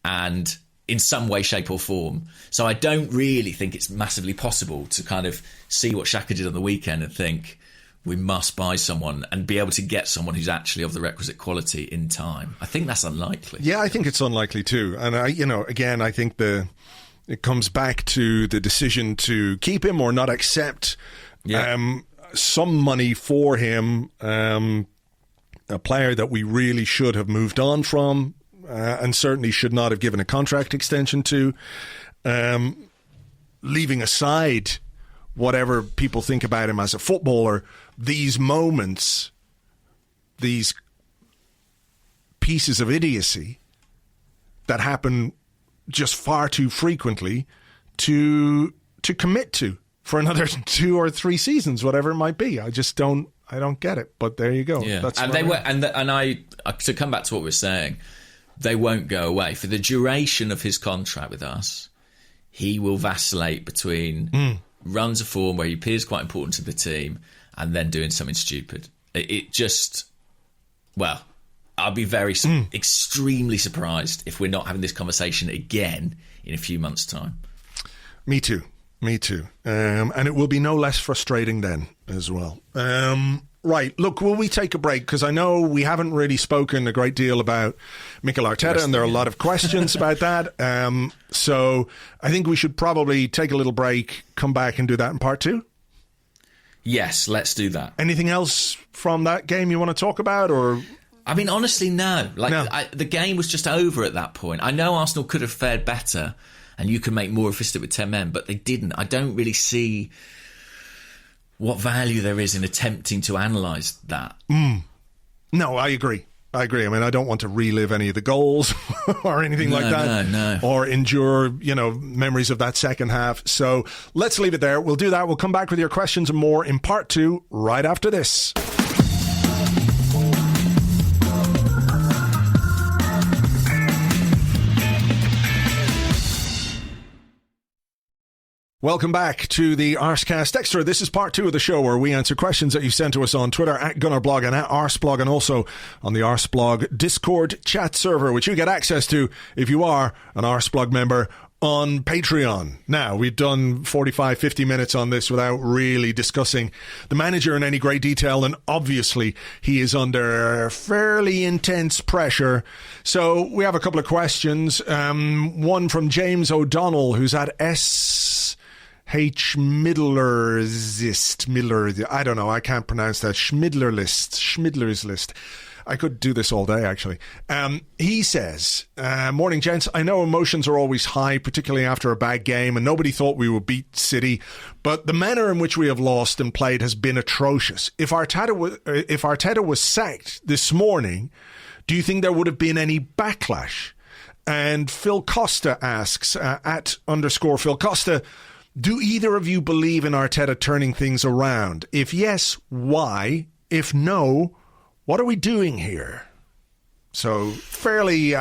and in some way, shape or form. So I don't really think it's massively possible to kind of see what Xhaka did on the weekend and think we must buy someone and be able to get someone who's actually of the requisite quality in time. I think that's unlikely. Yeah, I think it's unlikely too. And I think it comes back to the decision to keep him or not accept some money for him, a player that we really should have moved on from, and certainly should not have given a contract extension to, leaving aside whatever people think about him as a footballer. These moments, these pieces of idiocy that happen just far too frequently to commit to for another 2 or 3 seasons, whatever it might be. I don't get it. But there you go. Yeah. That's and to come back to what we're saying, they won't go away for the duration of his contract with us. He will vacillate between runs a form where he appears quite important to the team and then doing something stupid. It just, well, I'll be extremely surprised if we're not having this conversation again in a few months' time. Me too. And it will be no less frustrating then as well. Right, look, will we take a break? Because I know we haven't really spoken a great deal about Mikel Arteta, and there are a lot of questions about that. So I think we should probably take a little break, come back and do that in part 2. Yes, let's do that. Anything else from that game you want to talk about? Or I mean, honestly, no. No. The game was just over at that point. I know Arsenal could have fared better, and you can make more of it with 10 men, but they didn't. I don't really see what value there is in attempting to analyse that. No, I agree. I mean, I don't want to relive any of the goals or anything like that. No. Or endure, memories of that second half. So let's leave it there. We'll do that. We'll come back with your questions and more in part 2 right after this. Welcome back to the Arscast Extra. This is part 2 of the show where we answer questions that you sent to us on Twitter at GunnerBlog and at Arsblog, and also on the Arsblog Discord chat server, which you get access to if you are an Arsblog member on Patreon. Now, we've done 45, 50 minutes on this without really discussing the manager in any great detail, and obviously he is under fairly intense pressure. So we have a couple of questions. One from James O'Donnell, who's at Miller, I don't know, I can't pronounce that. Schmidler's List. I could do this all day, actually. He says, morning, gents. I know emotions are always high, particularly after a bad game, and nobody thought we would beat City, but the manner in which we have lost and played has been atrocious. If Arteta was sacked this morning, do you think there would have been any backlash? And Phil Costa asks, at _Phil Costa, do either of you believe in Arteta turning things around? If yes, why? If no, what are we doing here? So fairly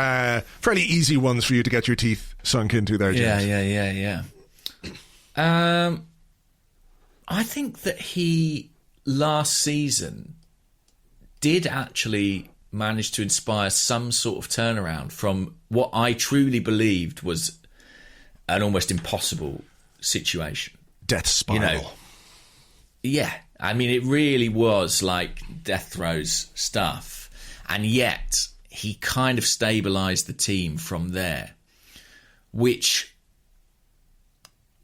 easy ones for you to get your teeth sunk into there, James. Yeah. I think that he last season did actually manage to inspire some sort of turnaround from what I truly believed was an almost impossible situation. Death spiral. Yeah. I mean, it really was like death throes stuff. And yet, he kind of stabilised the team from there. Which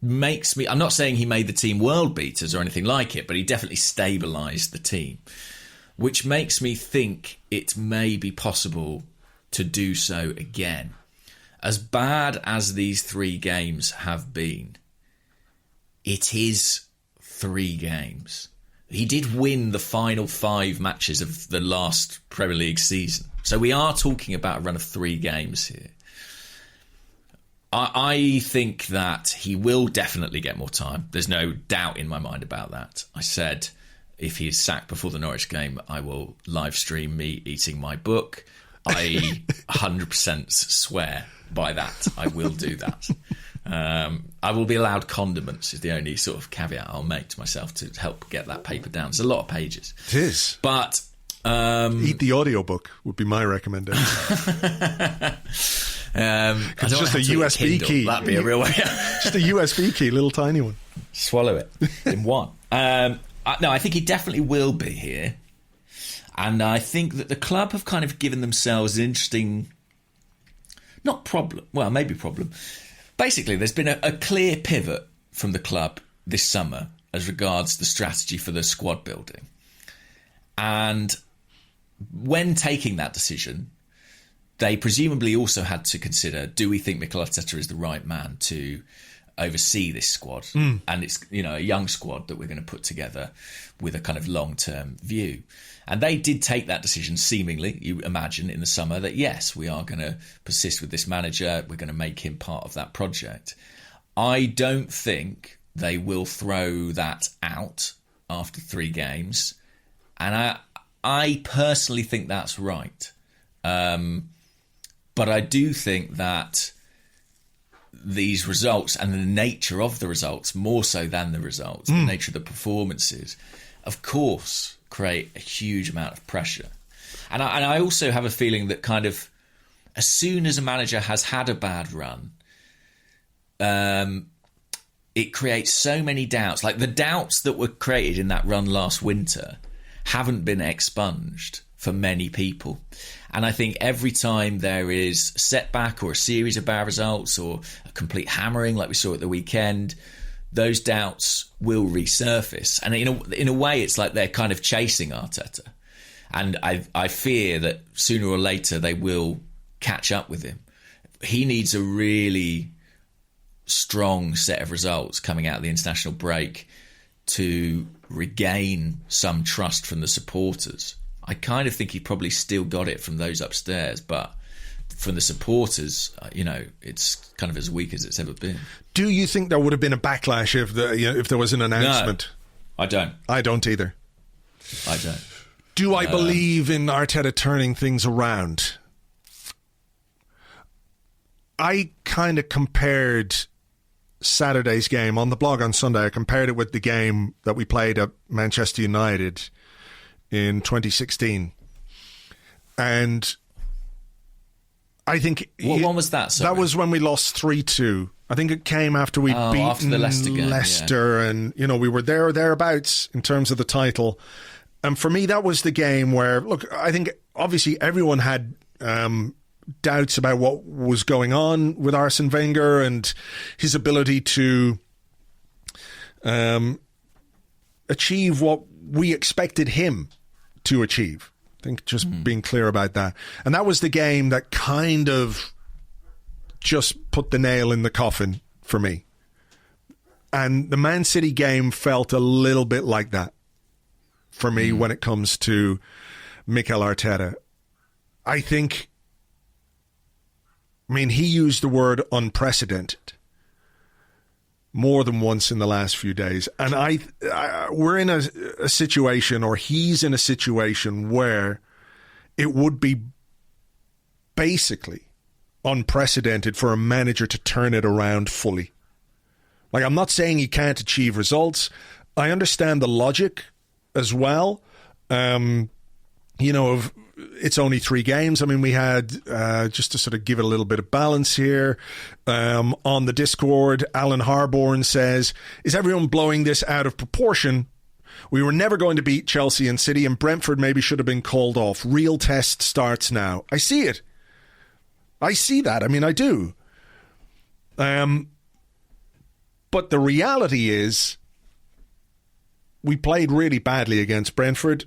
makes me... I'm not saying he made the team world beaters or anything like it, but he definitely stabilised the team. Which makes me think it may be possible to do so again. As bad as these 3 games have been, it is 3 games. He did win the final 5 matches of the last Premier League season. So we are talking about a run of 3 games here. I think that he will definitely get more time. There's no doubt in my mind about that. I said if he is sacked before the Norwich game, I will live stream me eating my book. I 100% swear by that. I will do that. I will be allowed condiments is the only sort of caveat I'll make to myself to help get that paper down. It's a lot of pages. It is. But... eat the audiobook would be my recommendation. It's just a USB key. That'd be a real way. Just a USB key, little tiny one. Swallow it in one. No, I think he definitely will be here. And I think that the club have kind of given themselves an interesting... Not problem. Well, maybe problem. Basically, there's been a clear pivot from the club this summer as regards the strategy for the squad building. And when taking that decision, they presumably also had to consider, do we think Mikel Arteta is the right man to oversee this squad? And it's, a young squad that we're going to put together with a kind of long-term view. And they did take that decision, seemingly, you imagine, in the summer, that yes, we are going to persist with this manager. We're going to make him part of that project. I don't think they will throw that out after 3 games. And I personally think that's right. But I do think that these results and the nature of the results, more so than the results, the nature of the performances, of course, create a huge amount of pressure. And I also have a feeling that kind of as soon as a manager has had a bad run, it creates so many doubts. Like the doubts that were created in that run last winter haven't been expunged for many people. And I think every time there is a setback or a series of bad results or a complete hammering like we saw at the weekend, those doubts will resurface. And in a way, it's like they're kind of chasing Arteta. And I fear that sooner or later they will catch up with him. He needs a really strong set of results coming out of the international break to regain some trust from the supporters. I kind of think he probably still got it from those upstairs, but from the supporters, it's kind of as weak as it's ever been. Do you think there would have been a backlash if there was an announcement? No, I don't. I don't either. I don't. Do I believe in Arteta turning things around? I kind of compared Saturday's game on the blog on Sunday. I compared it with the game that we played at Manchester United in 2016. And I think... What one was that? Sorry. That was when we lost 3-2. I think it came after we'd beaten after the Leicester game, Leicester, and, we were thereabouts in terms of the title. And for me, that was the game where, look, I think obviously everyone had doubts about what was going on with Arsene Wenger and his ability to achieve what we expected him to achieve. I think just being clear about that. And that was the game that kind of just put the nail in the coffin for me. And the Man City game felt a little bit like that for me when it comes to Mikel Arteta. He used the word unprecedented more than once in the last few days. And we're in a situation, or he's in a situation, where it would be basically unprecedented for a manager to turn it around fully. Like, I'm not saying he can't achieve results. I understand the logic as well. It's only 3 games. We had, just to sort of give it a little bit of balance here, on the Discord, Alan Harborn says, is everyone blowing this out of proportion? We were never going to beat Chelsea and City, and Brentford maybe should have been called off. Real test starts now. I see it. I see that. I do. But the reality is, we played really badly against Brentford.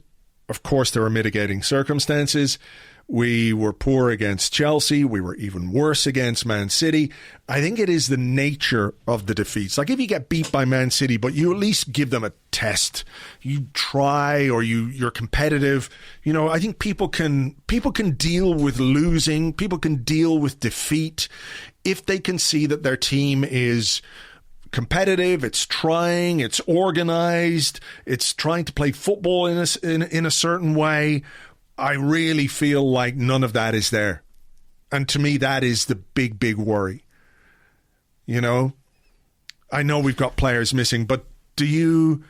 Of course, there were mitigating circumstances. We were poor against Chelsea. We were even worse against Man City. I think it is the nature of the defeats. Like, if you get beat by Man City, but you at least give them a test, you try, or you're competitive. I think people can deal with losing. People can deal with defeat if they can see that their team is competitive, it's trying, it's organized, it's trying to play football in a certain way. I really feel like none of that is there. And to me, that is the big, big worry. I know we've got players missing, but can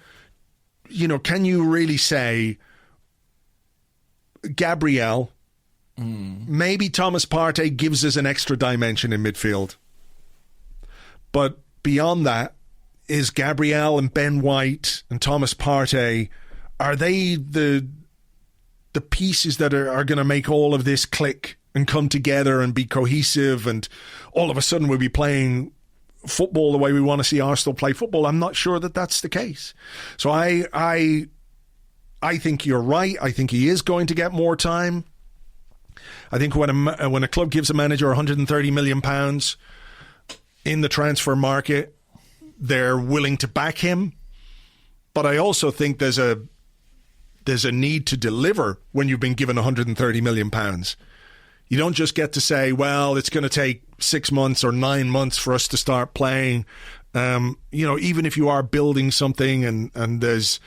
you really say Gabriel, maybe Thomas Partey gives us an extra dimension in midfield, but beyond that, is Gabriel and Ben White and Thomas Partey, are they the pieces that are going to make all of this click and come together and be cohesive, and all of a sudden we'll be playing football the way we want to see Arsenal play football? I'm not sure that that's the case. So I think you're right. I think he is going to get more time. I think when a club gives a manager £130 million in the transfer market, they're willing to back him. But I also think there's a need to deliver when you've been given £130 million. You don't just get to say, well, it's going to take 6 months or 9 months for us to start playing. Even if you are building something and there's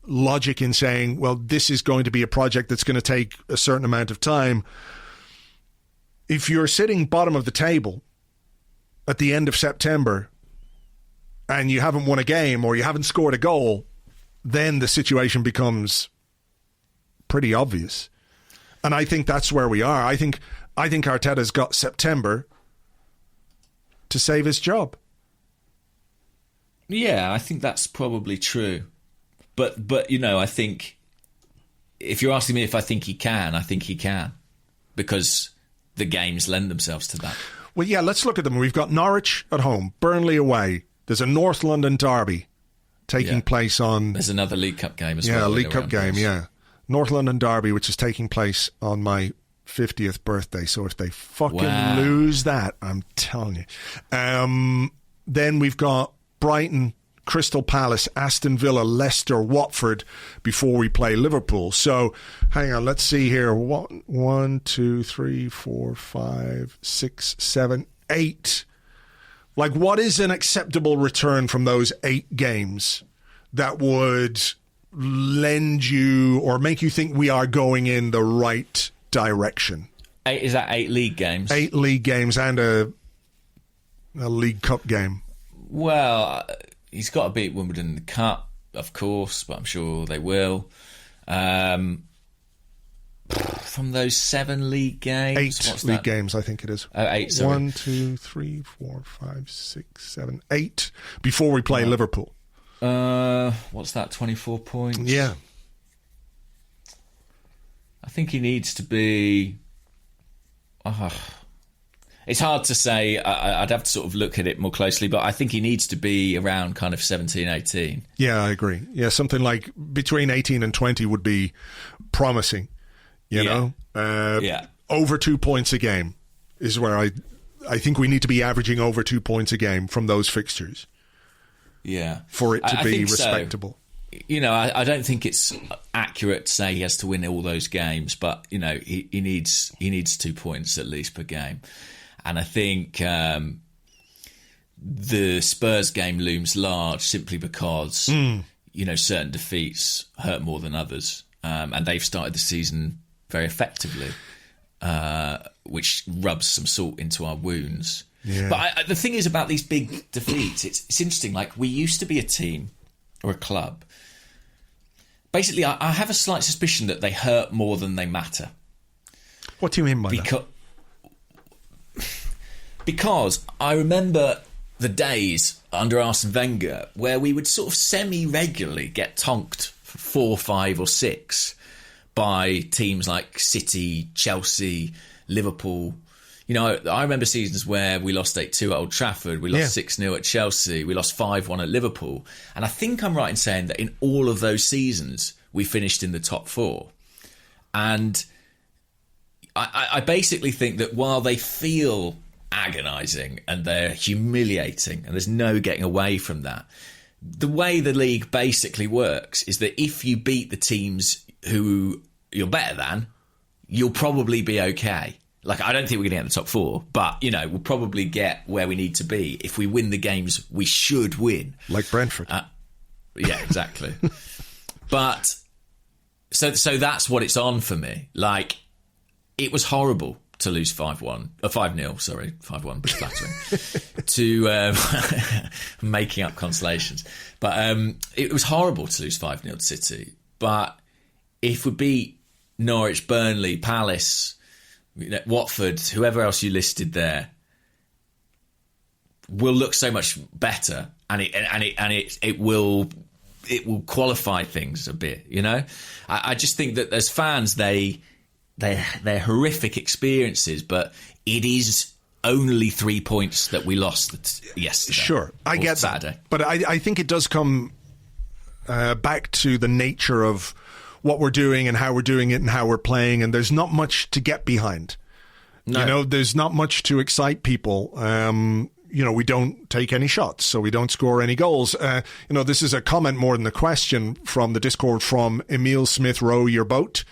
logic in saying, well, this is going to be a project that's going to take a certain amount of time. If you're sitting bottom of the table at the end of September and you haven't won a game or you haven't scored a goal, then the situation becomes pretty obvious. And I think that's where we are. I think Arteta's got September to save his job. Yeah, I think that's probably true. But you know, I think if you're asking me if I think he can, I think he can, because the games lend themselves to that. Well, yeah, let's look at them. We've got Norwich at home, Burnley away. There's a North London derby taking place on... There's another League Cup game as well. Yeah, League Cup game, yeah. North London derby, which is taking place on my 50th birthday. So if they fucking lose that, I'm telling you. Then we've got Brighton, Crystal Palace, Aston Villa, Leicester, Watford before we play Liverpool. So hang on, let's see here. 1, 2, 3, 4, 5, 6, 7, 8. Like, what is an acceptable return from those 8 games that would lend you or make you think we are going in the right direction? Is that 8 league games? 8 league games and a League Cup game. Well, he's got to beat Wimbledon in the Cup, of course, but I'm sure they will. From those 7 league games? 8 league games, I think it is. 8, sorry. 1, 2, 3, 4, 5, 6, 7, 8 before we play Liverpool. What's that, 24 points? Yeah. I think he needs to be... it's hard to say. I'd have to sort of look at it more closely, but I think he needs to be around kind of 17, 18. Yeah, I agree. Yeah, something like between 18 and 20 would be promising, you know? Over 2 points a game is where I think we need to be averaging over 2 points a game from those fixtures. Yeah. For it to be respectable. So. You know, I don't think it's accurate to say he has to win all those games, but, you know, he needs 2 points at least per game. And I think the Spurs game looms large simply because, you know, certain defeats hurt more than others. And they've started the season very effectively, which rubs some salt into our wounds. Yeah. But the thing is about these big defeats, it's interesting. Like, we used to be a team or a club. Basically, I have a slight suspicion that they hurt more than they matter. What do you mean by that? Because I remember the days under Arsene Wenger where we would sort of semi-regularly get tonked for 4, 5 or 6 by teams like City, Chelsea, Liverpool. You know, I remember seasons where we lost 8-2 at Old Trafford, we lost 6-0 at Chelsea, we lost 5-1 at Liverpool. And I think I'm right in saying that in all of those seasons, we finished in the top 4. And I basically think that while they feel agonising and they're humiliating and there's no getting away from that, the way the league basically works is that if you beat the teams who you're better than, you'll probably be okay. Like, I don't think we're going to get in the top 4, but, you know, we'll probably get where we need to be if we win the games we should win. Like Brentford. Yeah, exactly. But, so that's what it's on for me. Like, it was horrible to lose 5-0, sorry, 5-1, but flattering, to making up consolations. But it was horrible to lose 5-0 to City. But if we beat Norwich, Burnley, Palace, Watford, whoever else you listed there, will look so much better, and it will qualify things a bit. You know, I just think that as fans, they're horrific experiences, but it is only 3 points that we lost yesterday. Sure, I get Saturday. That, but I think it does come back to the nature of what we're doing and how we're doing it and how we're playing, and there's not much to get behind. No. You know, there's not much to excite people. You know, we don't take any shots, so we don't score any goals. You know, this is a comment more than a question from the Discord from Emil Smith Row Your Boat,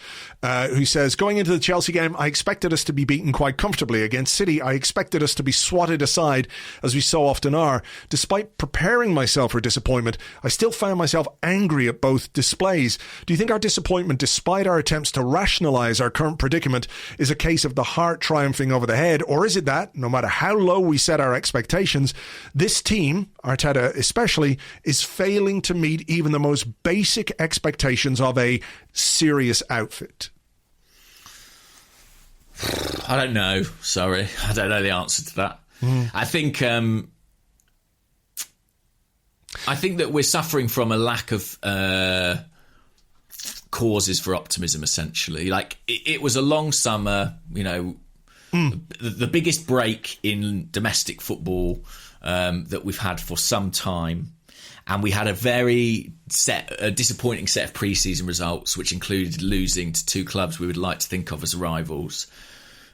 who says, going into the Chelsea game, I expected us to be beaten quite comfortably. Against City, I expected us to be swatted aside, as we so often are. Despite preparing myself for disappointment, I still found myself angry at both displays. Do you think our disappointment, despite our attempts to rationalise our current predicament, is a case of the heart triumphing over the head, or is it that, no matter how low we set our expectations, expectations. This team, Arteta especially, is failing to meet even the most basic expectations of a serious outfit. I don't know. Sorry. I don't know the answer to that. I think that we're suffering from a lack of causes for optimism, essentially. Like, it was a long summer, you know, the biggest break in domestic football that we've had for some time. And we had a disappointing set of pre-season results, which included losing to two clubs we would like to think of as rivals.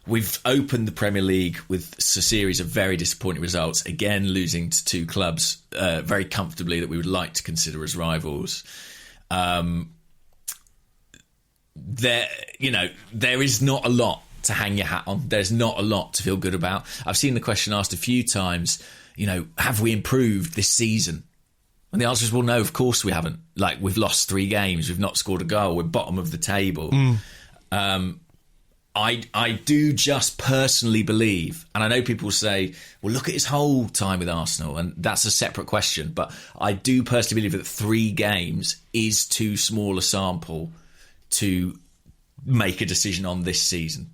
We've opened the Premier League with a series of very disappointing results, again losing to two clubs very comfortably that we would like to consider as rivals. There is not a lot to hang your hat on. There's not a lot to feel good about. I've seen the question asked a few times, you know, have we improved this season? And the answer is, well, no, of course we haven't. Like, we've lost 3 games. We've not scored a goal. We're bottom of the table. I do just personally believe, and I know people say, well, look at his whole time with Arsenal, and that's a separate question, but I do personally believe that 3 games is too small a sample to make a decision on this season.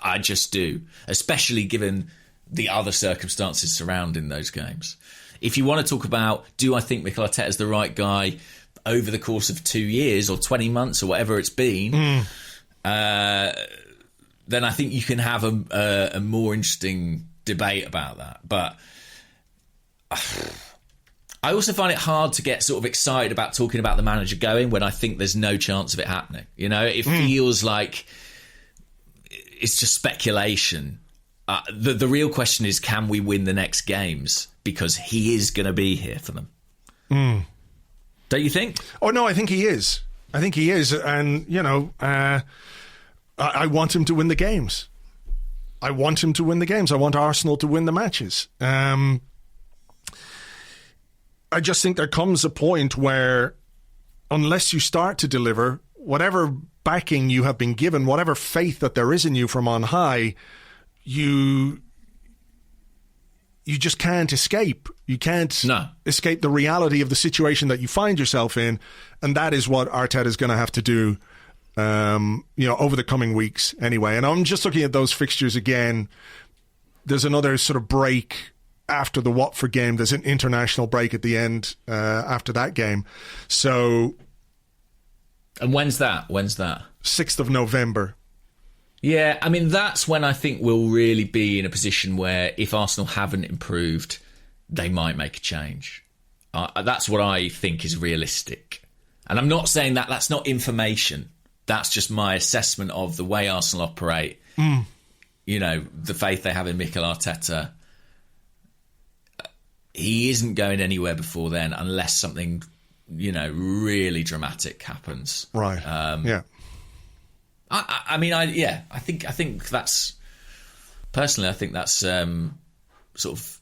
I just do, especially given the other circumstances surrounding those games. If you want to talk about, do I think Mikel Arteta is the right guy over the course of 2 years or 20 months or whatever it's been, then I think you can have a more interesting debate about that. But I also find it hard to get sort of excited about talking about the manager going when I think there's no chance of it happening. You know, it feels like it's just speculation. The real question is, can we win the next games? Because he is going to be here for them. Don't you think? Oh, no, I think he is. And, you know, I want him to win the games. I want Arsenal to win the matches. I just think there comes a point where, unless you start to deliver, whatever backing you have been given, whatever faith that there is in you from on high, you just can't escape. You can't escape the reality of the situation that you find yourself in. And that is what Arteta is going to have to do, over the coming weeks anyway. And I'm just looking at those fixtures again. There's another sort of break after the Watford game. There's an international break at the end after that game. So... And when's that? 6th of November. Yeah, I mean, that's when I think we'll really be in a position where if Arsenal haven't improved, they might make a change. That's what I think is realistic. And I'm not saying that that's not information. That's just my assessment of the way Arsenal operate. You know, the faith they have in Mikel Arteta. He isn't going anywhere before then unless something, you know, really dramatic happens. Right. Yeah. I think that's personally. I think that's sort of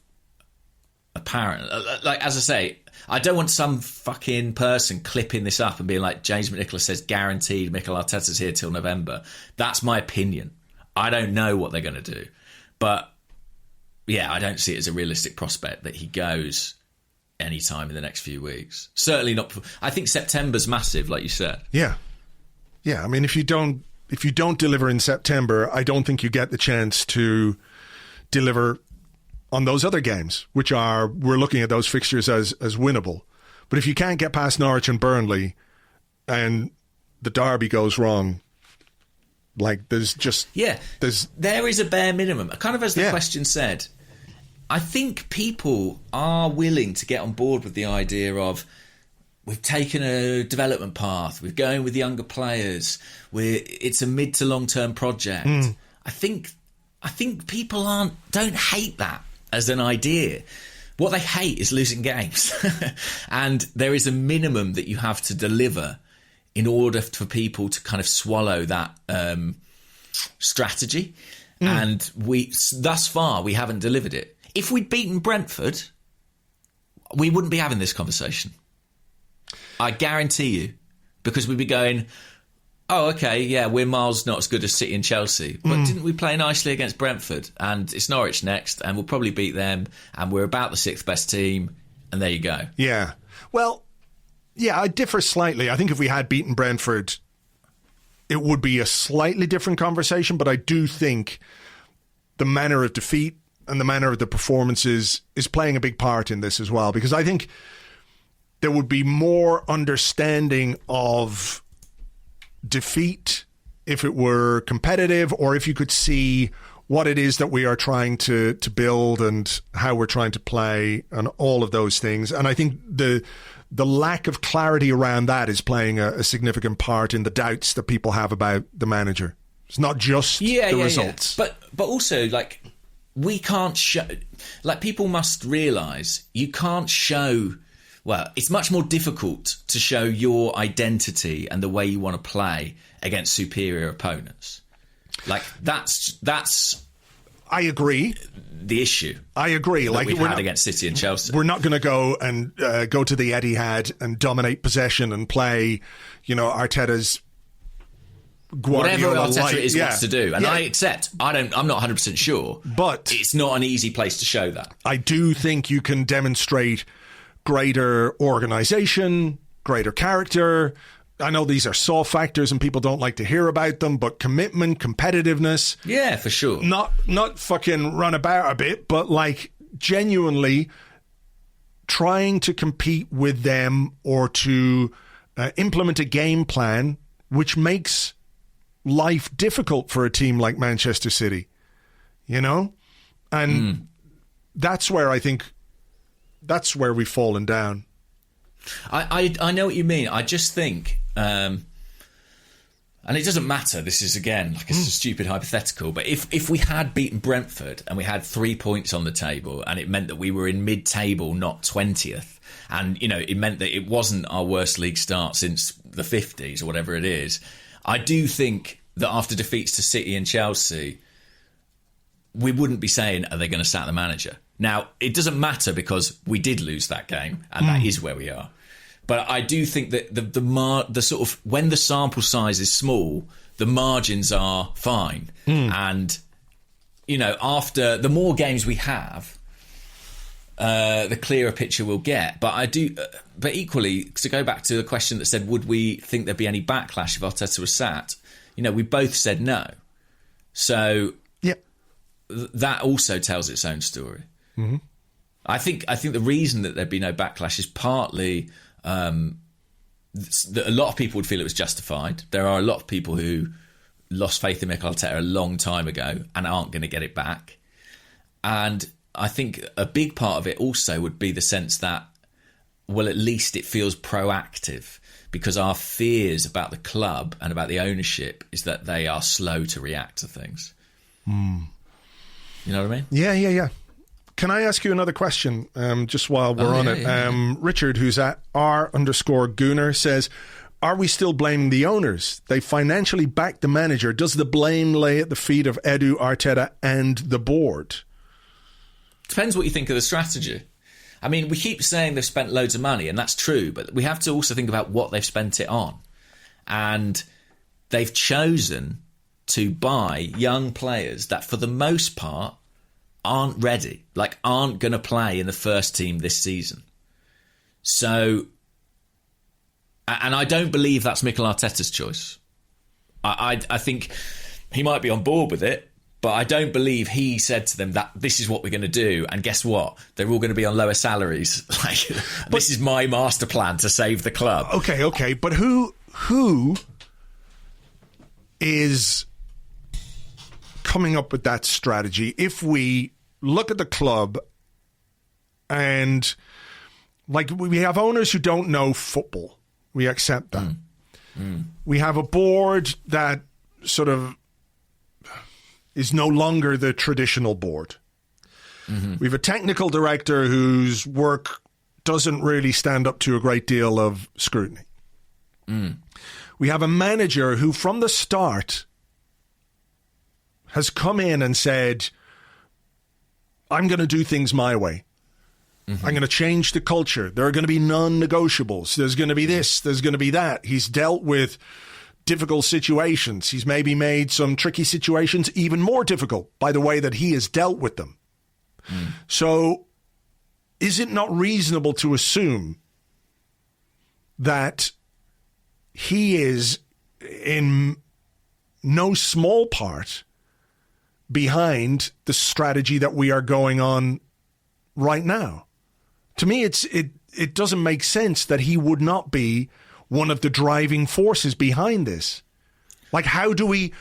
apparent. Like, as I say, I don't want some fucking person clipping this up and being like, James McNicholas says guaranteed Mikel Arteta's here till November. That's my opinion. I don't know what they're going to do, but yeah, I don't see it as a realistic prospect that he goes any time in the next few weeks. Certainly not. I think September's massive, like you said. Yeah. I mean, if you don't deliver in September, I don't think you get the chance to deliver on those other games, which we're looking at those fixtures as winnable. But if you can't get past Norwich and Burnley and the derby goes wrong, like there is a bare minimum. Kind of as the question said, I think people are willing to get on board with the idea of, we've taken a development path. We're going with younger players. It's a mid to long term project. I think people don't hate that as an idea. What they hate is losing games, and there is a minimum that you have to deliver in order for people to kind of swallow that strategy. And thus far we haven't delivered it. If we'd beaten Brentford, we wouldn't be having this conversation. I guarantee you, because we'd be going, oh, okay, yeah, we're miles not as good as City and Chelsea. But didn't we play nicely against Brentford? And it's Norwich next, and we'll probably beat them, and we're about the 6th best team, and there you go. Yeah. Well, yeah, I differ slightly. I think if we had beaten Brentford, it would be a slightly different conversation, but I do think the manner of defeat and the manner of the performances is playing a big part in this as well, because I think there would be more understanding of defeat if it were competitive, or if you could see what it is that we are trying to build and how we're trying to play and all of those things. And I think the lack of clarity around that is playing a significant part in the doubts that people have about the manager. It's not just the results. Yeah. But also, like, we can't show... Like, people must realise you can't show... Well, it's much more difficult to show your identity and the way you want to play against superior opponents. Like, that's I agree. The issue. I agree. Like we've had against City and Chelsea. We're not going to go and go to the Etihad and dominate possession and play, Arteta's Guardiola whatever Arteta wants to do. And I accept. I'm not 100% sure. But it's not an easy place to show that. I do think you can demonstrate greater organisation, greater character. I know these are soft factors and people don't like to hear about them, but commitment, competitiveness. Yeah, for sure. Not fucking run about a bit, but like genuinely trying to compete with them or to implement a game plan which makes life difficult for a team like Manchester City, And that's where I think that's where we've fallen down. I know what you mean. I just think, and it doesn't matter, this is, again, like it's a stupid hypothetical, but if we had beaten Brentford and we had 3 points on the table and it meant that we were in mid-table, not 20th, and, it meant that it wasn't our worst league start since the 50s or whatever it is, I do think that after defeats to City and Chelsea, we wouldn't be saying, are they going to sack the manager? Now, it doesn't matter because we did lose that game, and that is where we are. But I do think that the sort of, when the sample size is small, the margins are fine. And, after the more games we have, the clearer picture we'll get. But but equally, to go back to the question that said, would we think there'd be any backlash if Arteta was sacked? We both said no. So that also tells its own story. Mm-hmm. I think the reason that there'd be no backlash is partly that a lot of people would feel it was justified. There are a lot of people who lost faith in Mikel Arteta a long time ago and aren't going to get it back. And I think a big part of it also would be the sense that, well, at least it feels proactive, because our fears about the club and about the ownership is that they are slow to react to things. You know what I mean? Yeah. Can I ask you another question, just while we're on it? Yeah. Richard, who's at R_Gooner, says, are we still blaming the owners? They financially backed the manager. Does the blame lay at the feet of Edu, Arteta and the board? Depends what you think of the strategy. I mean, we keep saying they've spent loads of money, and that's true, but we have to also think about what they've spent it on. And they've chosen to buy young players that, for the most part, aren't ready, aren't going to play in the first team this season. So, and I don't believe that's Mikel Arteta's choice. I think he might be on board with it, but I don't believe he said to them that this is what we're going to do, and guess what? They're all going to be on lower salaries. This is my master plan to save the club. Okay, but who is coming up with that strategy? If we look at the club and we have owners who don't know football, we accept that. We have a board that sort of is no longer the traditional board. We have a technical director whose work doesn't really stand up to a great deal of scrutiny. We have a manager who from the start has come in and said, I'm going to do things my way. I'm going to change the culture. There are going to be non-negotiables. There's going to be this. There's going to be that. He's dealt with difficult situations. He's maybe made some tricky situations even more difficult by the way that he has dealt with them. So is it not reasonable to assume that he is in no small part behind the strategy that we are going on right now? To me, it doesn't make sense that he would not be one of the driving forces behind this. Like, how do we,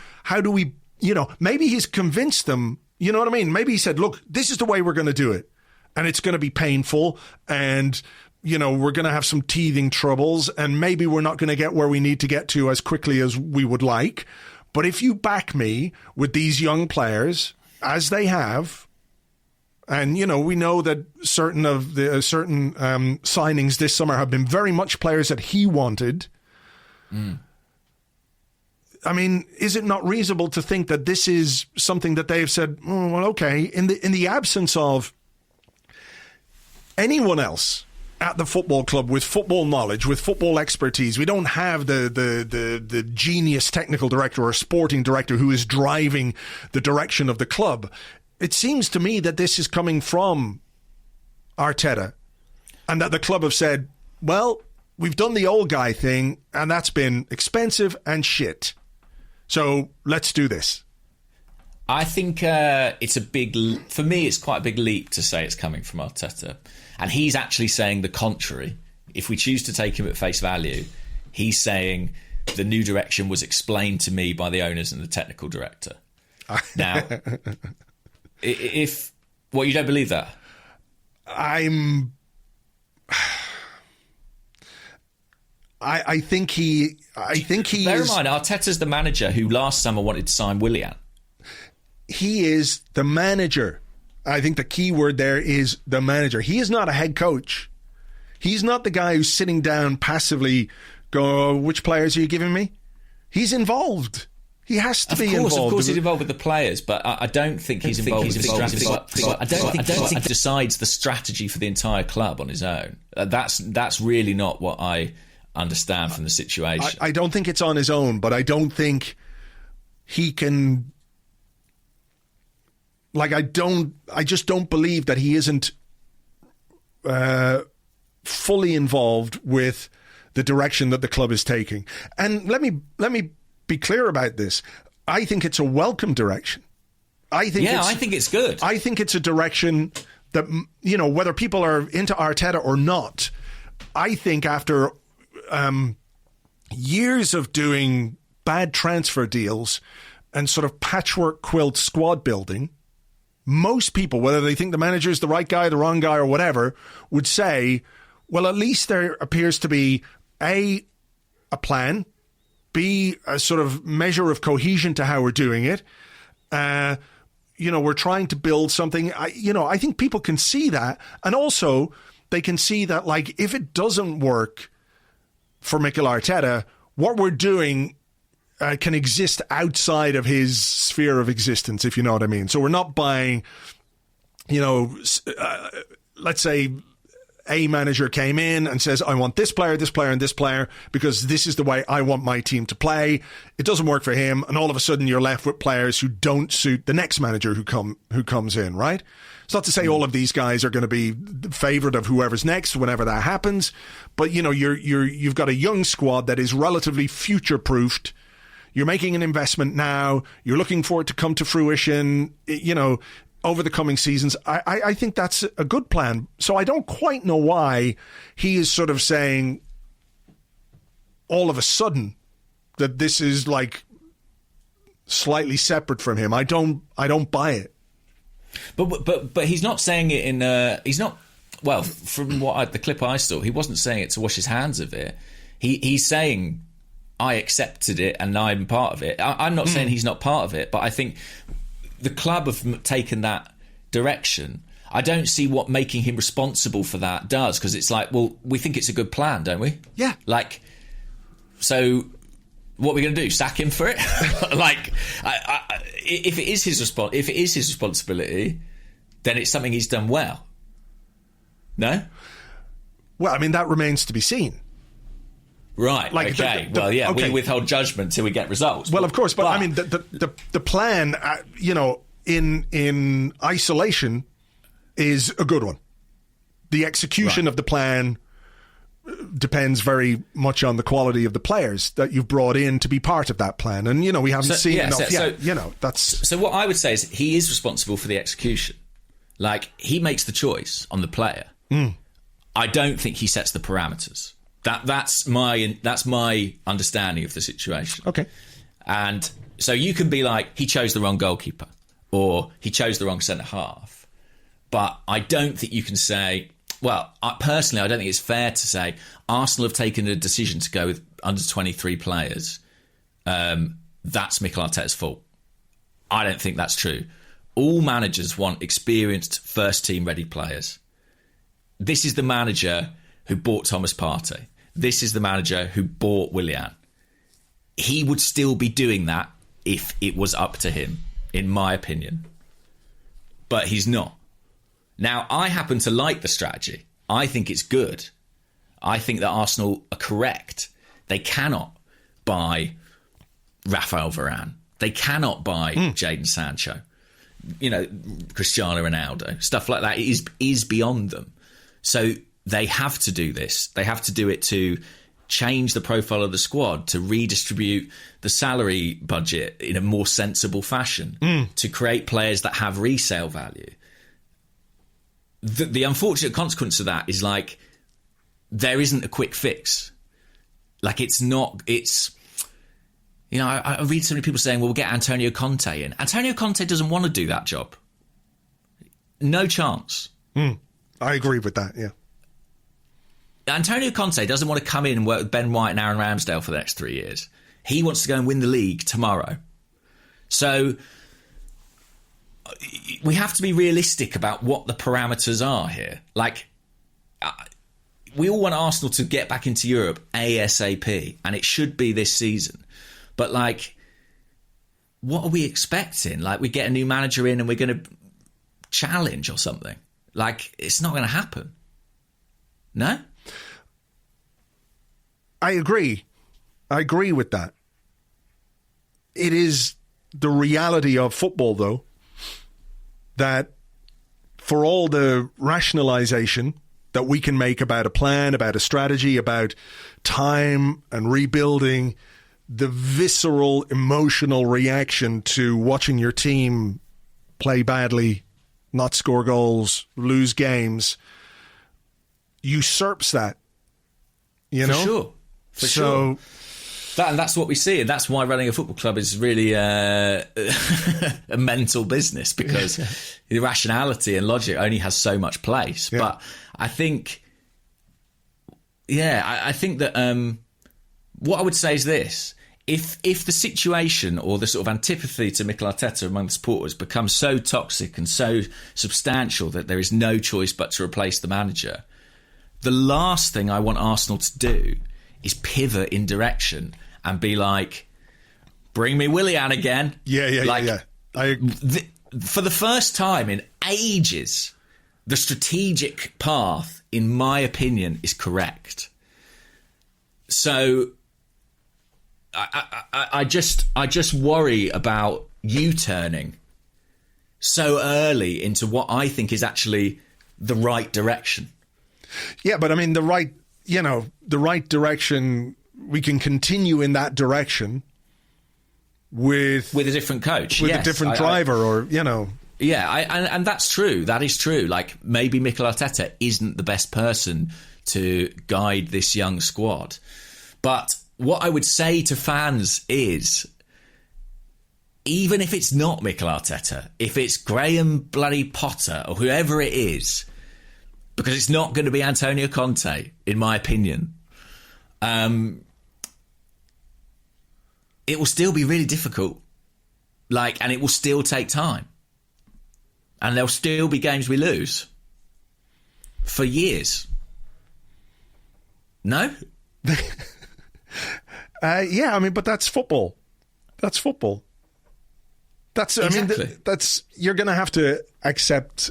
maybe he's convinced them, you know what I mean? Maybe he said, look, this is the way we're going to do it. And it's going to be painful. And, we're going to have some teething troubles. And maybe we're not going to get where we need to get to as quickly as we would like. But if you back me with these young players, as they have, and, we know that certain signings this summer have been very much players that he wanted. I mean, is it not reasonable to think that this is something that they've said, well, okay, in the absence of anyone else at the football club with football knowledge, with football expertise, we don't have the genius technical director or sporting director who is driving the direction of the club. It seems to me that this is coming from Arteta, and that the club have said, well, we've done the old guy thing, and that's been expensive and shit. So let's do this. I think for me, it's quite a big leap to say it's coming from Arteta. And he's actually saying the contrary. If we choose to take him at face value, he's saying the new direction was explained to me by the owners and the technical director. Now, you don't believe that? I think he Bear in mind, Arteta's the manager who last summer wanted to sign Willian. He is the manager. I think the key word there is the manager. He is not a head coach. He's not the guy who's sitting down passively go, which players are you giving me? He's involved. He has to be involved. Of course he's involved with the players, but I don't think he's involved with the strategy. I don't think he decides the strategy for the entire club on his own. That's really not what I understand from the situation. I don't think it's on his own, but I don't think he can... I just don't believe that he isn't fully involved with the direction that the club is taking. And let me be clear about this. I think it's a welcome direction. I think it's good. I think it's a direction that, whether people are into Arteta or not, I think after years of doing bad transfer deals and sort of patchwork quilt squad building, most people, whether they think the manager is the right guy, the wrong guy, or whatever, would say, well, at least there appears to be a plan, B, a sort of measure of cohesion to how we're doing it. We're trying to build something. I think people can see that. And also, they can see that, if it doesn't work for Mikel Arteta, what we're doing can exist outside of his sphere of existence, if you know what I mean. So we're not buying, let's say a manager came in and says, I want this player, and this player, because this is the way I want my team to play. It doesn't work for him, and all of a sudden you're left with players who don't suit the next manager who comes in, right? It's not to say all of these guys are going to be the favourite of whoever's next whenever that happens, but you've got a young squad that is relatively future-proofed. You're making an investment now. You're looking for it to come to fruition, over the coming seasons. I think that's a good plan. So I don't quite know why he is sort of saying all of a sudden that this is slightly separate from him. I don't buy it. But he's not saying it in he's not, well, from the clip I saw, he wasn't saying it to wash his hands of it. He's saying, I accepted it and I'm part of it. I'm not saying he's not part of it, but I think the club have taken that direction. I don't see what making him responsible for that does, because it's well, we think it's a good plan, don't we? Yeah. So what are we going to do? Sack him for it? If it is his responsibility, then it's something he's done well. No? Well, I mean, that remains to be seen. Right. Like okay. We withhold judgment till we get results. Well, of course, but I mean, the plan, in isolation, is a good one. The execution of the plan depends very much on the quality of the players that you've brought in to be part of that plan, and we haven't seen enough. That's so. What I would say is he is responsible for the execution. Like, he makes the choice on the player. I don't think he sets the parameters. That's my understanding of the situation. Okay. And so you can be like, he chose the wrong goalkeeper or he chose the wrong centre-half. But I don't think you can say, well, personally, I don't think it's fair to say Arsenal have taken a decision to go with under 23 players. That's Mikel Arteta's fault. I don't think that's true. All managers want experienced first-team ready players. This is the manager who bought Thomas Partey. This is the manager who bought Willian. He would still be doing that if it was up to him, in my opinion. But he's not. Now, I happen to like the strategy. I think it's good. I think that Arsenal are correct. They cannot buy Rafael Varane. They cannot buy Jadon Sancho. Cristiano Ronaldo. Stuff like that is beyond them. So they have to do this. They have to do it to change the profile of the squad, to redistribute the salary budget in a more sensible fashion, to create players that have resale value. The unfortunate consequence of that is, like, there isn't a quick fix. Like, it's not... I read so many people saying, well, we'll get Antonio Conte in. Antonio Conte doesn't want to do that job. No chance. I agree with that, yeah. Antonio Conte doesn't want to come in and work with Ben White and Aaron Ramsdale for the next 3 years. He wants to go and win the league tomorrow. So we have to be realistic about what the parameters are here. Like, we all want Arsenal to get back into Europe ASAP, and it should be this season. But, like, what are we expecting? Like, we get a new manager in and we're going to challenge or something. Like, it's not going to happen. No? I agree. I agree with that. It is the reality of football, though, that for all the rationalization that we can make about a plan, about a strategy, about time and rebuilding, the visceral emotional reaction to watching your team play badly, not score goals, lose games, usurps that. For sure. That's what we see, and that's why running a football club is really a mental business, because the rationality and logic only has so much place. Yeah. But I think, I think that what I would say is this: if the situation or the sort of antipathy to Mikel Arteta among the supporters becomes so toxic and so substantial that there is no choice but to replace the manager, the last thing I want Arsenal to do is pivot in direction and be like, bring me Willian again. Yeah. For the first time in ages, the strategic path, in my opinion, is correct. So I just worry about U-turning so early into what I think is actually the right direction. Yeah, but I mean, the right direction, we can continue in that direction with a different coach, with a different driver, Yeah, and that's true. That is true. Like, maybe Mikel Arteta isn't the best person to guide this young squad. But what I would say to fans is, even if it's not Mikel Arteta, if it's Graham bloody Potter or whoever it is, because it's not going to be Antonio Conte, in my opinion, it will still be really difficult. And it will still take time. And there'll still be games we lose for years. No? But that's football. That's football. Exactly. You're going to have to accept.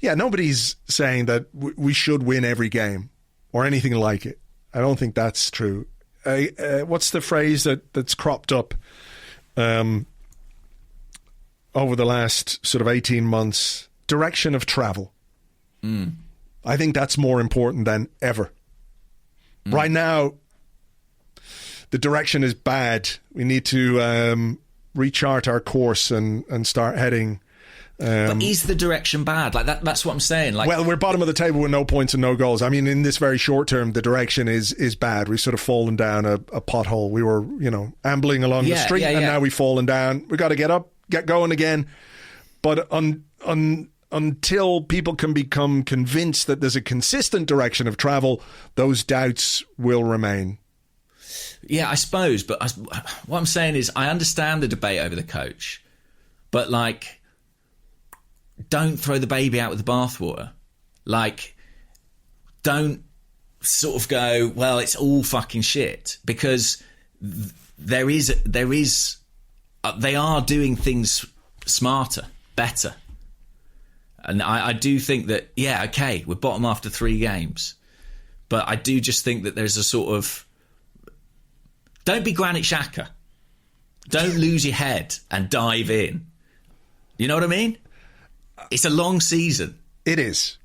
Nobody's saying that we should win every game or anything like it. I don't think that's true. What's the phrase that's cropped up over the last sort of 18 months? Direction of travel. I think that's more important than ever. Right now, the direction is bad. We need to rechart our course and start heading. But is the direction bad? Like that's what I'm saying. Like, well, we're bottom of the table with no points and no goals. I mean, in this very short term, the direction is bad. We've sort of fallen down a pothole. We were, ambling along the street, and now we've fallen down. We've got to get up, get going again. But until people can become convinced that there's a consistent direction of travel, those doubts will remain. Yeah, I suppose. But what I'm saying is I understand the debate over the coach. But, like, don't throw the baby out with the bathwater. Like, don't sort of go, well, it's all fucking shit. Because they are doing things smarter, better. And I do think that, yeah, okay, we're bottom after 3 games. But I do just think that there's a sort of... Don't be Granit Xhaka. Don't lose your head and dive in. You know what I mean? It's a long season. It is.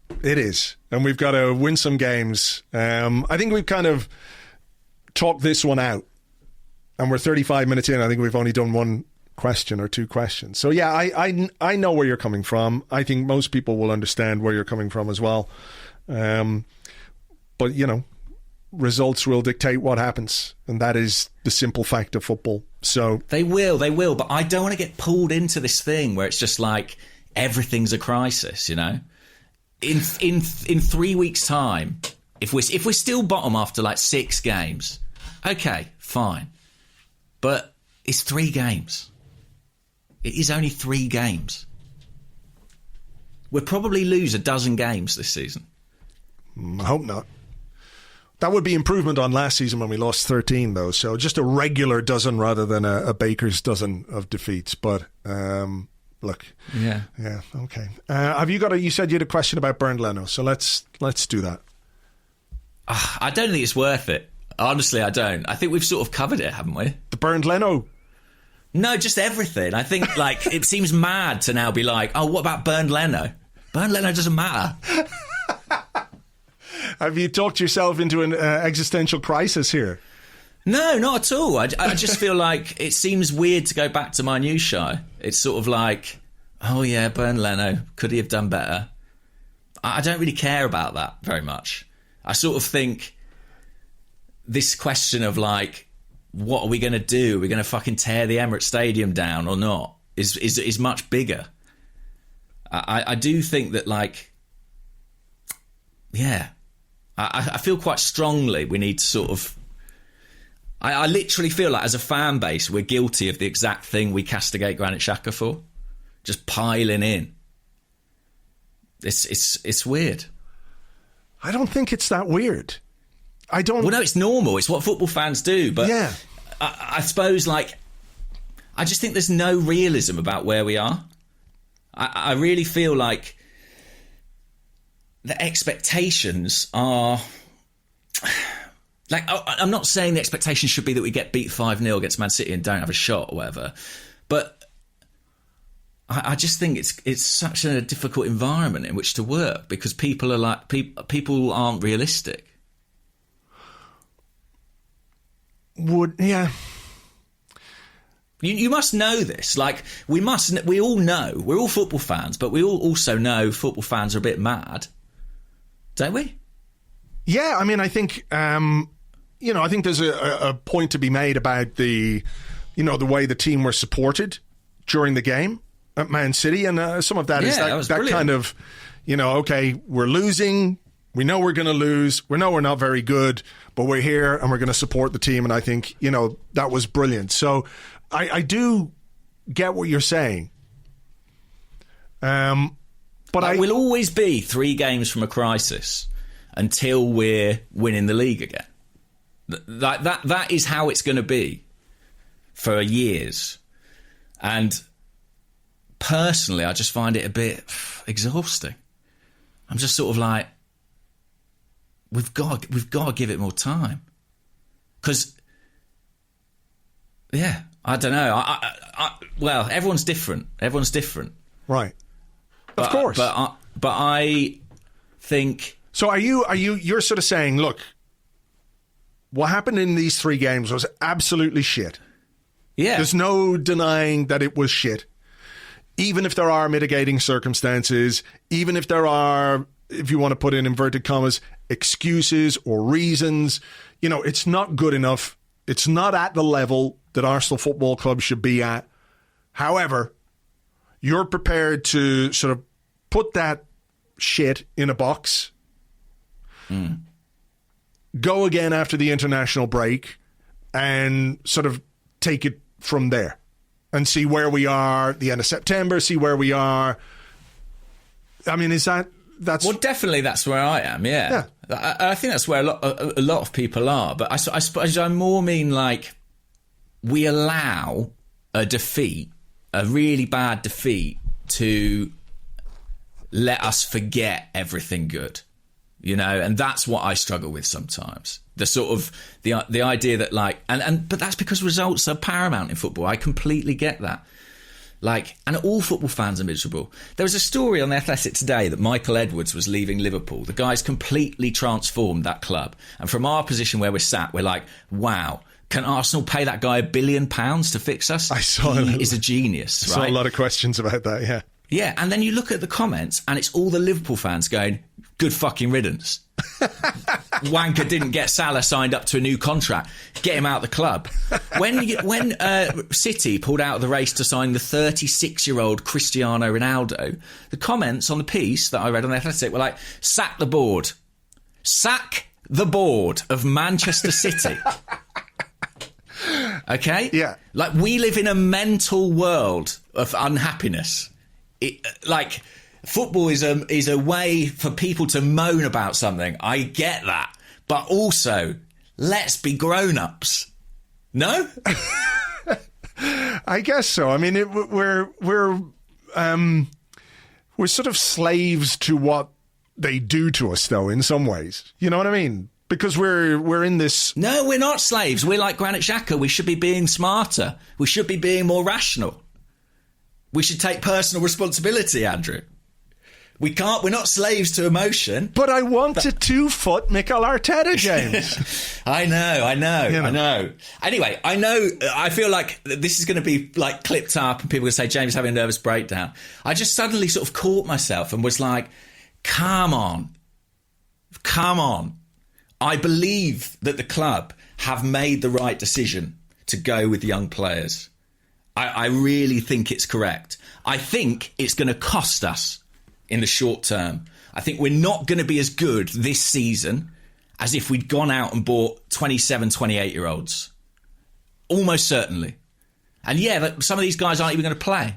And we've got to win some games. I think we've kind of talked this one out. And we're 35 minutes in. I think we've only done one question or 2 questions. So, yeah, I know where you're coming from. I think most people will understand where you're coming from as well. But, results will dictate what happens. And that is the simple fact of football. So They will. But I don't want to get pulled into this thing where it's just like everything's a crisis, In 3 weeks' time, if we're still bottom after like 6 games, okay, fine. But it's 3 games. It is only 3 games. We'll probably lose a dozen games this season. I hope not. That would be improvement on last season when we lost 13, though. So just a regular dozen rather than a baker's dozen of defeats. But look, yeah, okay. Have you got you said you had a question about Bernd Leno, so let's do that. I don't think it's worth it. Honestly, I don't. I think we've sort of covered it, haven't we? The Bernd Leno. No, just everything. I think it seems mad to now be like, oh, what about Bernd Leno? Bernd Leno doesn't matter. Have you talked yourself into an existential crisis here? No, not at all. I just feel like it seems weird to go back to my news show. It's sort of like, oh yeah, Bernd Leno, could he have done better? I don't really care about that very much. I sort of think this question of like, what are we going to do? Are we going to fucking tear the Emirates Stadium down or not? Is much bigger. I do think that, like, yeah, I feel quite strongly we need to sort of... I literally feel like as a fan base we're guilty of the exact thing we castigate Granit Xhaka for. Just piling in. It's weird. I don't think it's that weird. Well, no, it's normal. It's what football fans do. But yeah. I suppose, like, I just think there's no realism about where we are. I really feel like the expectations are... Like, I'm not saying the expectation should be that we get beat 5-0 against Man City and don't have a shot or whatever. But I just think it's such a difficult environment in which to work because people are like... People aren't realistic. Yeah. You must know this. Like, we all know. We're all football fans, but we all also know football fans are a bit mad. Don't we? Yeah, I mean, I think, I think there's a point to be made about the way the team were supported during the game at Man City. And some of that is that kind of, okay, we're losing. We know we're going to lose. We know we're not very good, but we're here and we're going to support the team. And I think, that was brilliant. So I do get what you're saying. But we'll always be 3 games from a crisis until we're winning the league again. That is how it's going to be for years. And personally, I just find it a bit exhausting. I'm just sort of like, we've got to give it more time. Because, yeah, I don't know. Well, everyone's different. Right. Of course. But I think... So you're sort of saying, look, what happened in these 3 games was absolutely shit. Yeah. There's no denying that it was shit. Even if there are mitigating circumstances, even if there are, if you want to put in inverted commas, excuses or reasons, it's not good enough. It's not at the level that Arsenal Football Club should be at. However, you're prepared to sort of put that shit in a box, go again after the international break, and sort of take it from there and see where we are at the end of September, see where we are. I mean, that's... Well, definitely that's where I am, yeah. I think that's where a lot of people are. But I suppose I more mean like we allow a defeat, a really bad defeat, to let us forget everything good, and that's what I struggle with sometimes. The sort of the idea that but that's because results are paramount in football. I completely get that. And all football fans are miserable. There was a story on The Athletic today that Michael Edwards was leaving Liverpool. The guy's completely transformed that club. And from our position where we're sat, we're like, wow, can Arsenal pay that guy £1 billion to fix us? He is a genius, right? I saw a lot of questions about that, yeah. Yeah, and then you look at the comments and it's all the Liverpool fans going, good fucking riddance. Wanker didn't get Salah signed up to a new contract. Get him out of the club. When City pulled out of the race to sign the 36-year-old Cristiano Ronaldo, the comments on the piece that I read on The Athletic were like, sack the board. Sack the board of Manchester City. Okay? Yeah. We live in a mental world of unhappiness. Football is a way for people to moan about something. I get that. But also, let's be grown-ups. No? I guess so. I mean, we're sort of slaves to what they do to us, though, in some ways. You know what I mean? Because we're in this... No, we're not slaves. We're like Granit Xhaka. We should be being smarter. We should be being more rational. We should take personal responsibility, Andrew. We're not slaves to emotion. But I want to 2-foot Mikel Arteta, James. I know. Anyway, I feel like this is going to be clipped up and people are going to say James having a nervous breakdown. I just suddenly sort of caught myself and was like, come on. I believe that the club have made the right decision to go with young players. I really think it's correct. I think it's going to cost us in the short term. I think we're not going to be as good this season as if we'd gone out and bought 27, 28-year-olds. Almost certainly. And yeah, some of these guys aren't even going to play.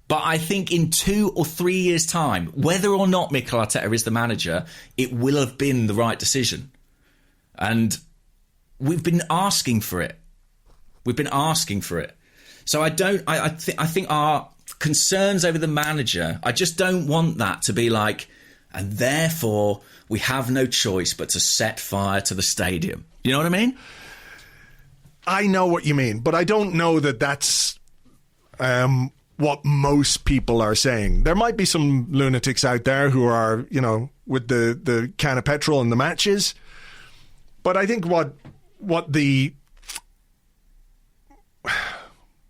But I think in 2 or 3 years' time, whether or not Mikel Arteta is the manager, it will have been the right decision. And we've been asking for it. So I think our concerns over the manager, I just don't want that to be like, and therefore we have no choice but to set fire to the stadium. You know what I mean? I know what you mean, but I don't know that that's what most people are saying. There might be some lunatics out there who are, with the can of petrol and the matches. But I think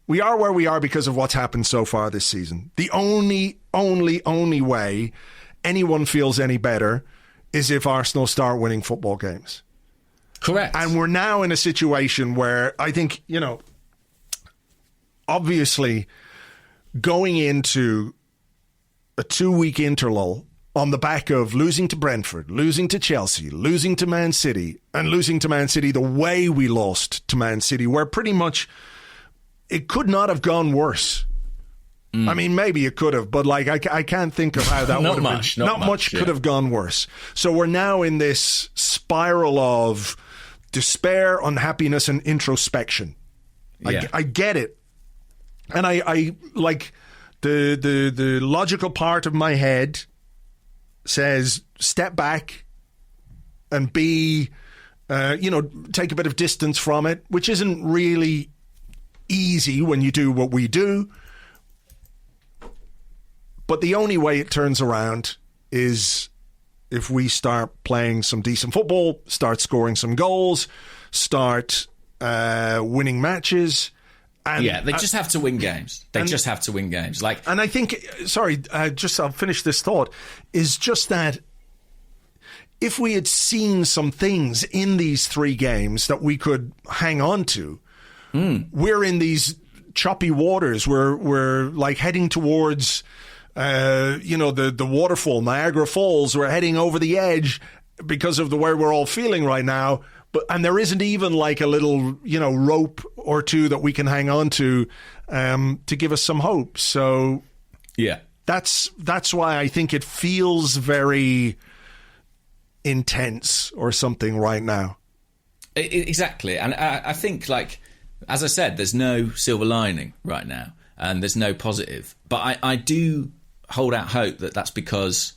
we are where we are because of what's happened so far this season. The only way anyone feels any better is if Arsenal start winning football games. Correct. And we're now in a situation where I think, obviously going into a 2-week interlull on the back of losing to Brentford, losing to Chelsea, losing to Man City, and losing to Man City the way we lost to Man City, where pretty much it could not have gone worse. I mean, maybe it could have, but I can't think of how that would have been. Not much could have gone worse. So we're now in this spiral of despair, unhappiness, and introspection. Yeah. I get it. And I like the logical part of my head says, step back, and B, take a bit of distance from it, which isn't really easy when you do what we do. But the only way it turns around is if we start playing some decent football, start scoring some goals, start winning matches. And, they just have to win games. They just have to win games. And I think, I'll finish this thought, is just that if we had seen some things in these 3 games that we could hang on to, we're in these choppy waters. We're like heading towards, the waterfall, Niagara Falls. We're heading over the edge because of the way we're all feeling right now. And there isn't even like a little, rope or two that we can hang on to give us some hope. So yeah, that's why I think it feels very intense or something right now. Exactly. And I think, as I said, there's no silver lining right now and there's no positive. But I do hold out hope that that's because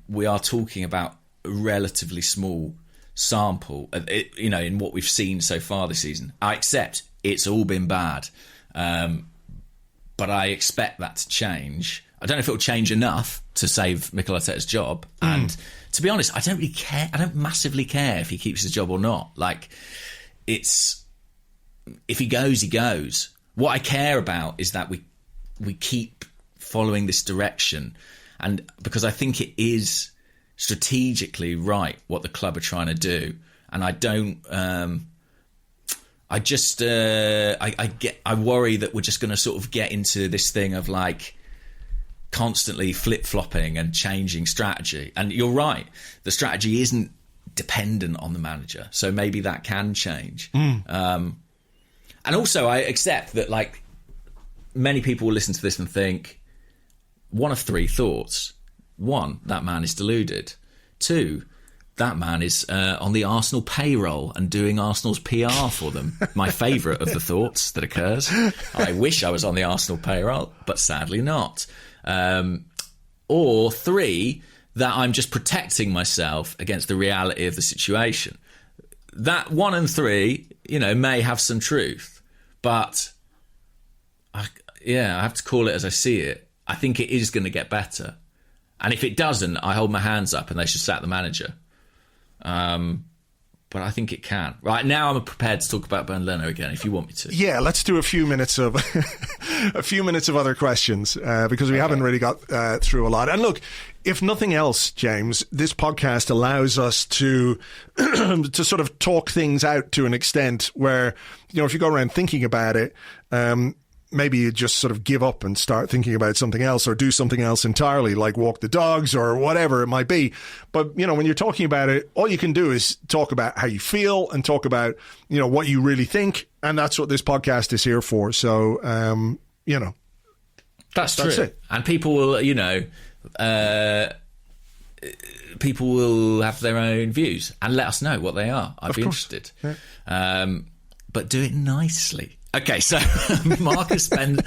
we are talking about a relatively small sample, in what we've seen so far this season. I accept it's all been bad, but I expect that to change. I don't know if it'll change enough to save Mikel Arteta's job. And to be honest, I don't really care. I don't massively care if he keeps his job or not. If he goes, he goes. What I care about is that we keep following this direction, and because I think it is strategically right what the club are trying to do, and I don't. I worry that we're just going to sort of get into this thing of constantly flip-flopping and changing strategy. And you're right, the strategy isn't dependent on the manager, so maybe that can change. And also, I accept that many people will listen to this and think one of 3 thoughts. 1, that man is deluded. 2, that man is on the Arsenal payroll and doing Arsenal's PR for them. My favourite of the thoughts that occurs. I wish I was on the Arsenal payroll, but sadly not. Or 3, that I'm just protecting myself against the reality of the situation. That 1 and 3, may have some truth, but I have to call it as I see it. I think it is going to get better. And if it doesn't, I hold my hands up and they should sack the manager. But I think it can. Right, now I'm prepared to talk about Bernd Leno again, if you want me to. Yeah, let's do a few minutes of other questions because we haven't really got through a lot. And look, if nothing else, James, this podcast allows us to to sort of talk things out to an extent where, if you go around thinking about it, maybe you just sort of give up and start thinking about something else or do something else entirely, like walk the dogs or whatever it might be. But, when you're talking about it, all you can do is talk about how you feel and talk about, what you really think. And that's what this podcast is here for. So, That's true. It. And people will, people will have their own views and let us know what they are. I'd be interested. Yeah. But do it nicely. Okay, so Marcus Ben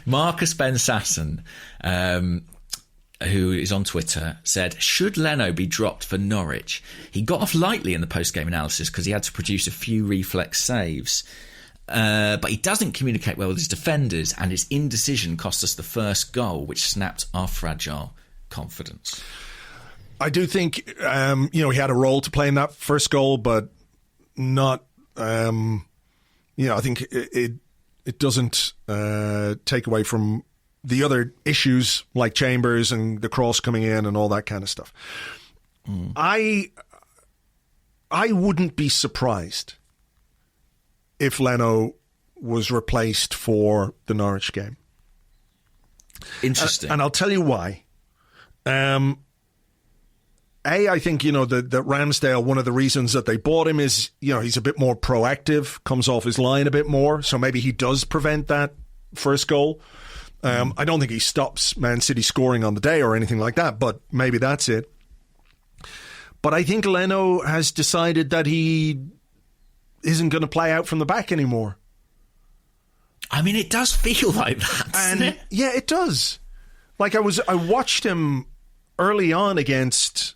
Sasson, who is on Twitter, said, should Leno be dropped for Norwich? He got off lightly in the post-game analysis because he had to produce a few reflex saves. But he doesn't communicate well with his defenders, and his indecision cost us the first goal, which snapped our fragile confidence. I do think, he had a role to play in that first goal, but not... I think it doesn't take away from the other issues like Chambers and the cross coming in and all that kind of stuff. I wouldn't be surprised if Leno was replaced for the Norwich game. Interesting. And I'll tell you why. I think, that Ramsdale, one of the reasons that they bought him is, he's a bit more proactive, comes off his line a bit more. So maybe he does prevent that first goal. I don't think he stops Man City scoring on the day or anything like that, but maybe that's it. But I think Leno has decided that he isn't going to play out from the back anymore. I mean, it does feel like that, doesn't it? Yeah, it does. I watched him early on against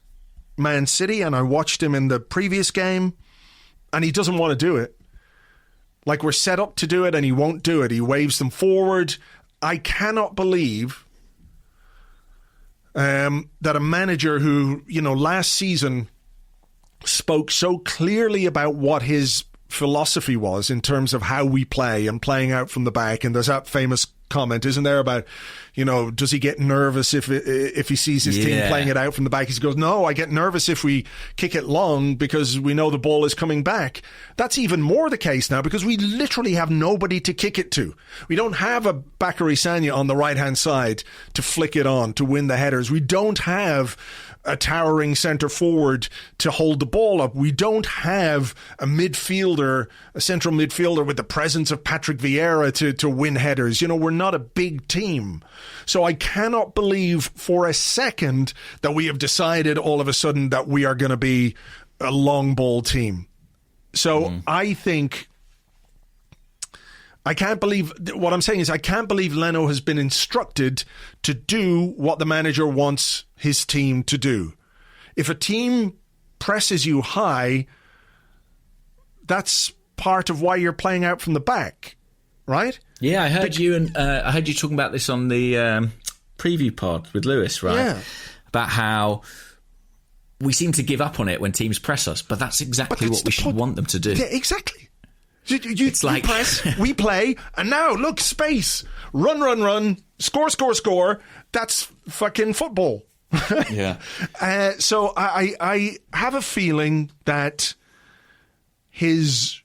Man City, and I watched him in the previous game, and he doesn't want to do it. Like, we're set up to do it, and he won't do it. He waves them forward. I cannot believe that a manager who, last season spoke so clearly about what his philosophy was in terms of how we play and playing out from the back. And there's that famous comment, isn't there, about, does he get nervous if he sees his team playing it out from the back? He goes, no, I get nervous if we kick it long because we know the ball is coming back. That's even more the case now because we literally have nobody to kick it to. We don't have a Bakary Sagna on the right-hand side to flick it on, to win the headers. We don't have a towering centre forward to hold the ball up. We don't have a central midfielder with the presence of Patrick Vieira to win headers. We're not a big team. So I cannot believe for a second that we have decided all of a sudden that we are going to be a long ball team. So I think I can't believe what I'm saying is I can't believe Leno has been instructed to do what the manager wants his team to do. If a team presses you high, that's part of why you're playing out from the back, right? Yeah, I heard you talking about this on the preview pod with Lewis, right? Yeah. About how we seem to give up on it when teams press us, but that's exactly what we should want them to do. Yeah, exactly. You press, we play, and now, look, space. Run, score. That's fucking football. Yeah. So I have a feeling that his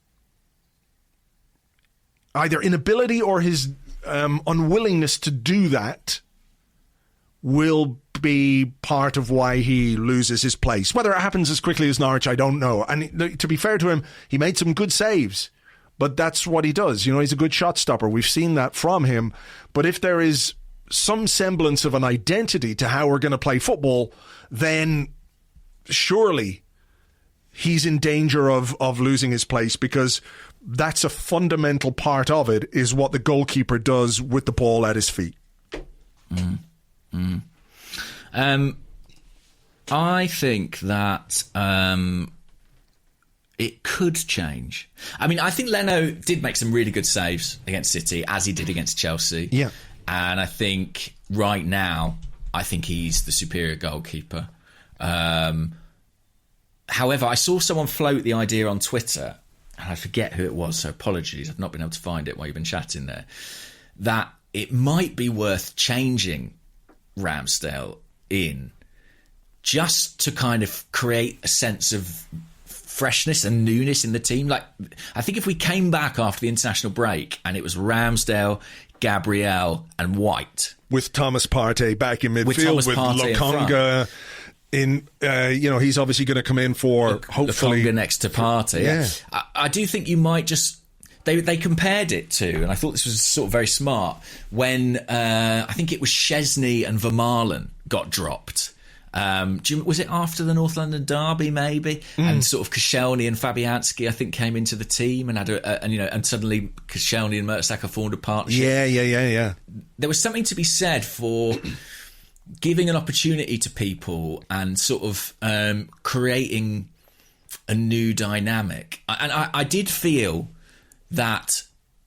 either inability or his unwillingness to do that will be part of why he loses his place. Whether it happens as quickly as Norwich, I don't know. And to be fair to him, he made some good saves. But that's what he does. He's a good shot stopper. We've seen that from him. But if there is some semblance of an identity to how we're going to play football, then surely he's in danger of losing his place, because that's a fundamental part of it, is what the goalkeeper does with the ball at his feet. I think that it could change. I mean, I think Leno did make some really good saves against City, as he did against Chelsea. Yeah. And I think right now, he's the superior goalkeeper. However, I saw someone float the idea on Twitter, and I forget who it was, so apologies, I've not been able to find it while you've been chatting there, that it might be worth changing Ramsdale in just to kind of create a sense of freshness and newness in the team. Like, I think if we came back after the international break and it was Ramsdale, Gabriel and White, with Thomas Partey back in midfield, with Lokonga in, he's obviously going to come in for hopefully Lokonga next to Partey. Yeah. I do think you might just. They compared it to, and I thought this was sort of very smart, when I think it was Szczesny and Vermaelen got dropped. Was it after the North London derby, maybe? And sort of Koscielny and Fabianski, I think, came into the team and had and suddenly Koscielny and Mertesacker formed a partnership. Yeah. There was something to be said for giving an opportunity to people and sort of creating a new dynamic. And I did feel that,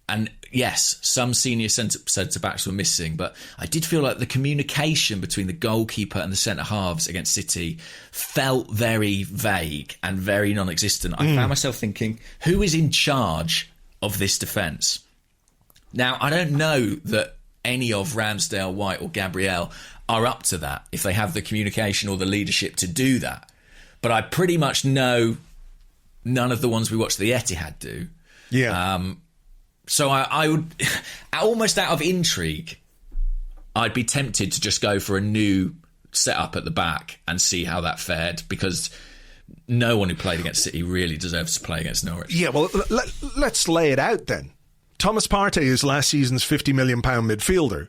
and yes, some senior centre-backs were missing, but I did feel like the communication between the goalkeeper and the centre-halves against City felt very vague and very non-existent. I found myself thinking, who is in charge of this defence? Now, I don't know that any of Ramsdale, White or Gabriel are up to that, if they have the communication or the leadership to do that. But I pretty much know none of the ones we watched the Etihad do. Yeah. So I would, almost out of intrigue, I'd be tempted to just go for a new setup at the back and see how that fared, because no one who played against City really deserves to play against Norwich. Yeah, well, let's lay it out then. Thomas Partey is last season's £50 million midfielder.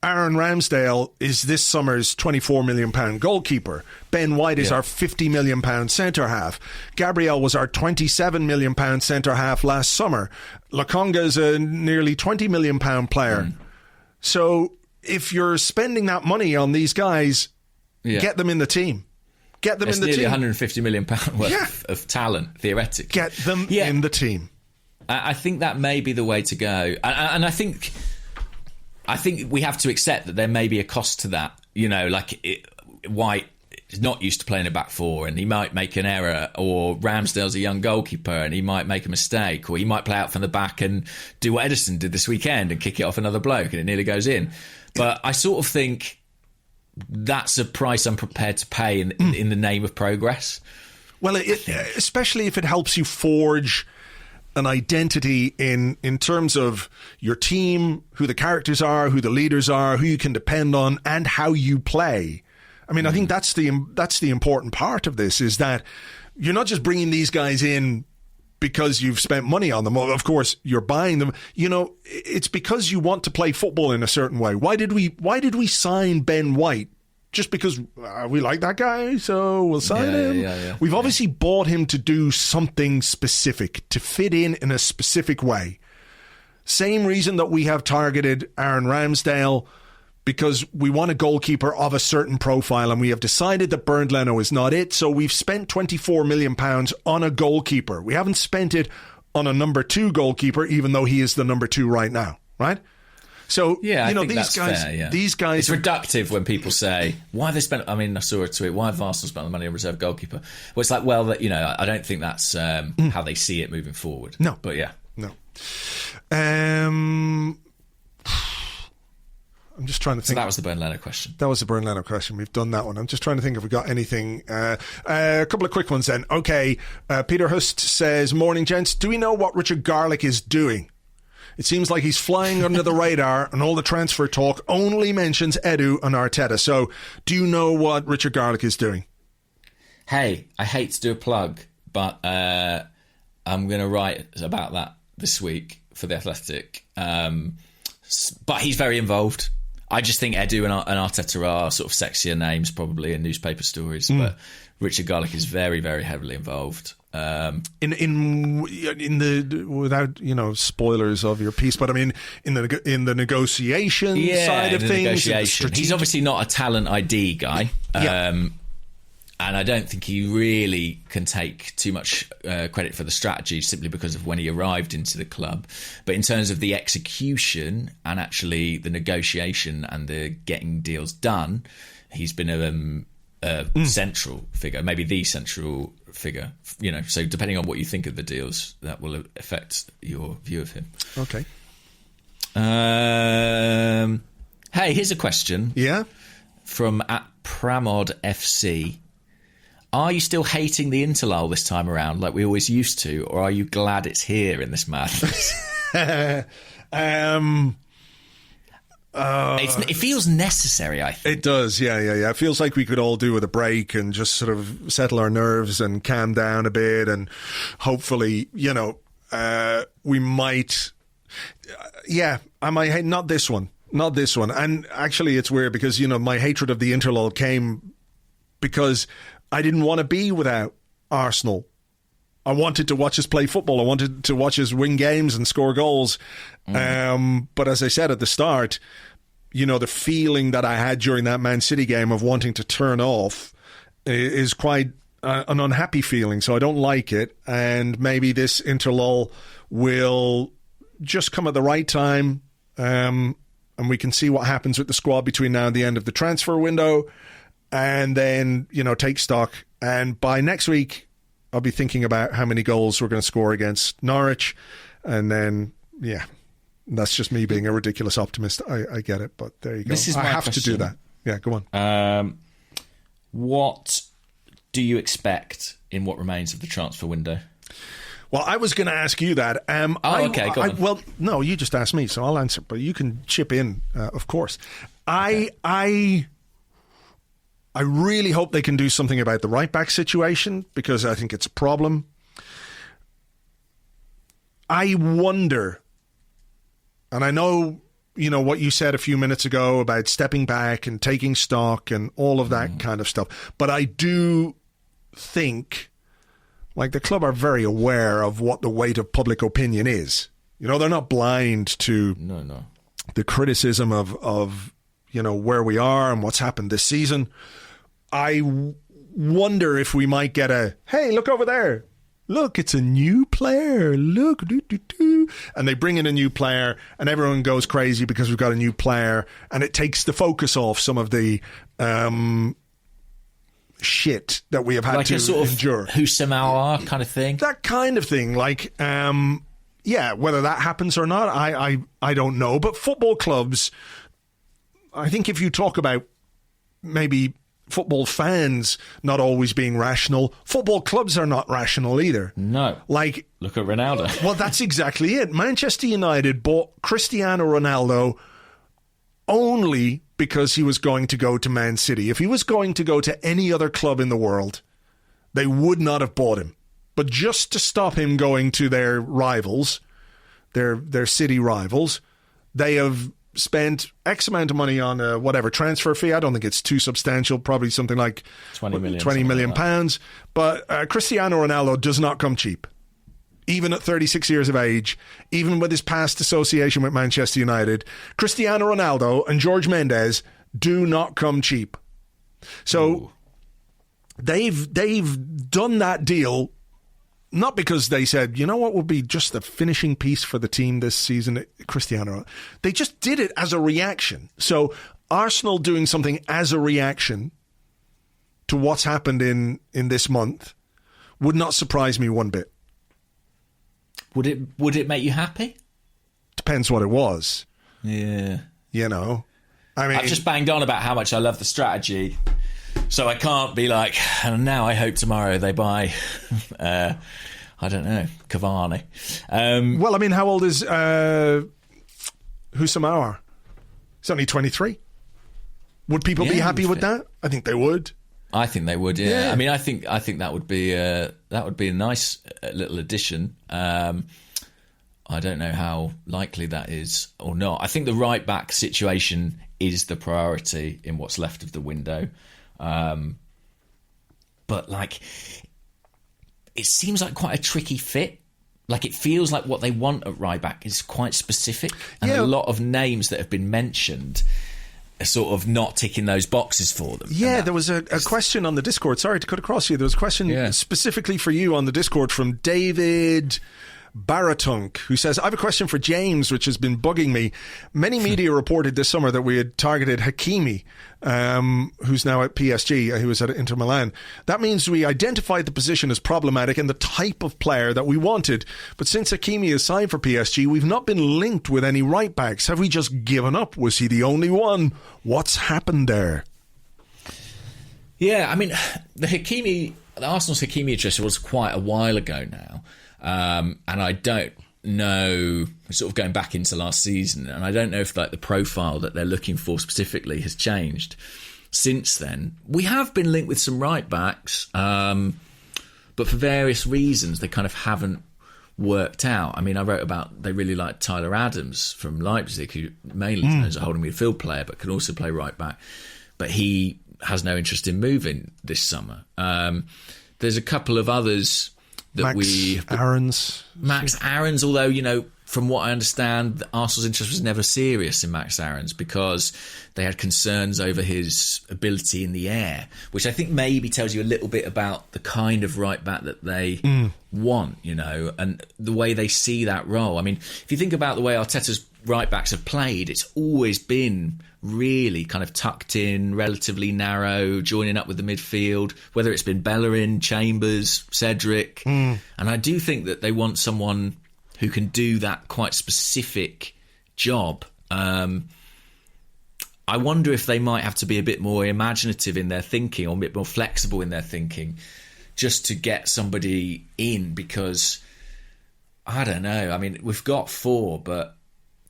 Aaron Ramsdale is this summer's £24 million goalkeeper. Ben White is our £50 million centre-half. Gabriel was our £27 million centre-half last summer. Lokonga is a nearly £20 million player. So if you're spending that money on these guys, get them in the team. Get them It's in the nearly team. £150 million worth of talent, theoretically. Get them in the team. I think that may be the way to go. And I think we have to accept that there may be a cost to that. You know, like White is not used to playing a back four, and he might make an error, or Ramsdale's a young goalkeeper and he might make a mistake, or he might play out from the back and do what Edison did this weekend and kick it off another bloke and it nearly goes in. But I sort of think that's a price I'm prepared to pay in the name of progress. Well, especially if it helps you forge an identity in terms of your team, who the characters are, who the leaders are, who you can depend on, and how you play. I mean, I think that's the important part of this, is that you're not just bringing these guys in because you've spent money on them. Of course, you're buying them. You know, it's because you want to play football in a certain way. Why did we sign Ben White? Just because we like that guy, so we'll sign him. Yeah. We've obviously bought him to do something specific, to fit in a specific way. Same reason that we have targeted Aaron Ramsdale, because we want a goalkeeper of a certain profile, and we have decided that Bernd Leno is not it. So we've spent £24 million on a goalkeeper. We haven't spent it on a number 2 goalkeeper, even though he is the number 2 right now, right? So, yeah, you know, I think these that's guys, fair, yeah. these guys. It's reductive when people say, why have they spent, I mean, I saw a tweet, why have Arsenal spent the money on reserve goalkeeper? Well, it's like, well, you know, I don't think that's how they see it moving forward. No. But yeah. No. I'm just trying to think. So that was the Bernd Leno question. That was the Bernd Leno question. We've done that one. I'm just trying to think if we got anything. A couple of quick ones then. Okay. Peter Hust says, morning, gents. Do we know what Richard Garlick is doing? It seems like he's flying under the radar, and all the transfer talk only mentions Edu and Arteta. So, do you know what Richard Garlick is doing? Hey, I hate to do a plug, but I'm going to write about that this week for The Athletic. But he's very involved. I just think Edu and Arteta are sort of sexier names probably in newspaper stories, but Richard Garlick is very, very heavily involved. In the, without, you know, spoilers of your piece, but I mean in the negotiation side of things. He's obviously not a talent ID guy. And I don't think he really can take too much credit for the strategy, simply because of when he arrived into the club. But in terms of the execution and actually the negotiation and the getting deals done, he's been a central figure, maybe the central figure. You know, so depending on what you think of the deals, that will affect your view of him. Okay. Hey, here's a question. Yeah. From @PramodFC. Are you still hating the Interlull this time around like we always used to, or are you glad it's here in this madness? It feels necessary, I think. It does, yeah. It feels like we could all do with a break and just sort of settle our nerves and calm down a bit, and hopefully, you know, we might... I might hate... Not this one. And actually, it's weird because, you know, my hatred of the Interlull came because I didn't want to be without Arsenal. I wanted to watch us play football. I wanted to watch us win games and score goals. But as I said at the start, you know, the feeling that I had during that Man City game of wanting to turn off is quite an unhappy feeling. So I don't like it. And maybe this Interlull will just come at the right time. And we can see what happens with the squad between now and the end of the transfer window. And then, you know, take stock. And by next week, I'll be thinking about how many goals we're going to score against Norwich. And then, yeah, that's just me being a ridiculous optimist. I get it, but there you go. This is my have question. to do that. Yeah, go on. What do you expect in what remains of the transfer window? Well, I was going to ask you that. Okay, go on. Well, no, you just asked me, so I'll answer. But you can chip in, of course. Okay. I really hope they can do something about the right-back situation, because I think it's a problem. I wonder, and I know, you know, what you said a few minutes ago about stepping back and taking stock and all of that kind of stuff, but I do think, like, the club are very aware of what the weight of public opinion is. You know, they're not blind to the criticism of you know, where we are and what's happened this season. I wonder if we might get a, hey, look over there. Look, it's a new player. Look, and they bring in a new player, and everyone goes crazy because we've got a new player, and it takes the focus off some of the shit that we have had to endure. Husamawa kind of thing. That kind of thing, like, whether that happens or not, I don't know. But football clubs, I think if you talk about maybe football fans not always being rational, football clubs are not rational either. No. Like, look at Ronaldo. Well, that's exactly it. Manchester United bought Cristiano Ronaldo only because he was going to go to Man City. If he was going to go to any other club in the world, they would not have bought him. But just to stop him going to their rivals, their city rivals, they have spent X amount of money on whatever transfer fee. I don't think it's too substantial, probably something like 20 million pounds. But Cristiano Ronaldo does not come cheap. Even at 36 years of age, even with his past association with Manchester United, Cristiano Ronaldo and George Mendes do not come cheap. So they've done that deal not because they said, you know what would be just the finishing piece for the team this season, Cristiano. They just did it as a reaction. So Arsenal doing something as a reaction to what's happened in this month would not surprise me one bit. Would it make you happy? Depends what it was. Yeah. You know, I mean, I've just banged on about how much I love the strategy, so I can't be like, and now I hope tomorrow they buy, I don't know, Cavani. Well, I mean, how old is Husamawa? He's only 23. Would people be happy with that? I think they would. I think they would. Yeah. I mean, I think that would be a nice little addition. I don't know how likely that is or not. I think the right back situation is the priority in what's left of the window. But like, it seems like quite a tricky fit. Like, it feels like what they want at right back is quite specific, and a lot of names that have been mentioned are sort of not ticking those boxes for them. Yeah, there was a question on the Discord. Sorry to cut across you. There was a question specifically for you on the Discord from David Baratunk, who says, I have a question for James, which has been bugging me. Many media reported this summer that we had targeted Hakimi, who's now at PSG, who was at Inter Milan. That means we identified the position as problematic and the type of player that we wanted. But since Hakimi has signed for PSG, we've not been linked with any right backs. Have we just given up? Was he the only one? What's happened there? Yeah, I mean, the Arsenal's Hakimi interest was quite a while ago now. And I don't know, sort of going back into last season, and I don't know if like the profile that they're looking for specifically has changed since then. We have been linked with some right backs, but for various reasons they kind of haven't worked out. I mean, I wrote about they really like Tyler Adams from Leipzig, who mainly is a holding midfield player but can also play right back, but he has no interest in moving this summer. There's a couple of others that Max Aarons, although, you know, from what I understand, Arsenal's interest was never serious in Max Aarons because they had concerns over his ability in the air, which I think maybe tells you a little bit about the kind of right back that they want, you know, and the way they see that role. I mean, if you think about the way Arteta's right backs have played, it's always been really kind of tucked in, relatively narrow, joining up with the midfield, whether it's been Bellerin, Chambers, Cedric. And I do think that they want someone who can do that quite specific job. I wonder if they might have to be a bit more imaginative in their thinking, or a bit more flexible in their thinking, just to get somebody in, because I don't know. I mean, we've got 4, but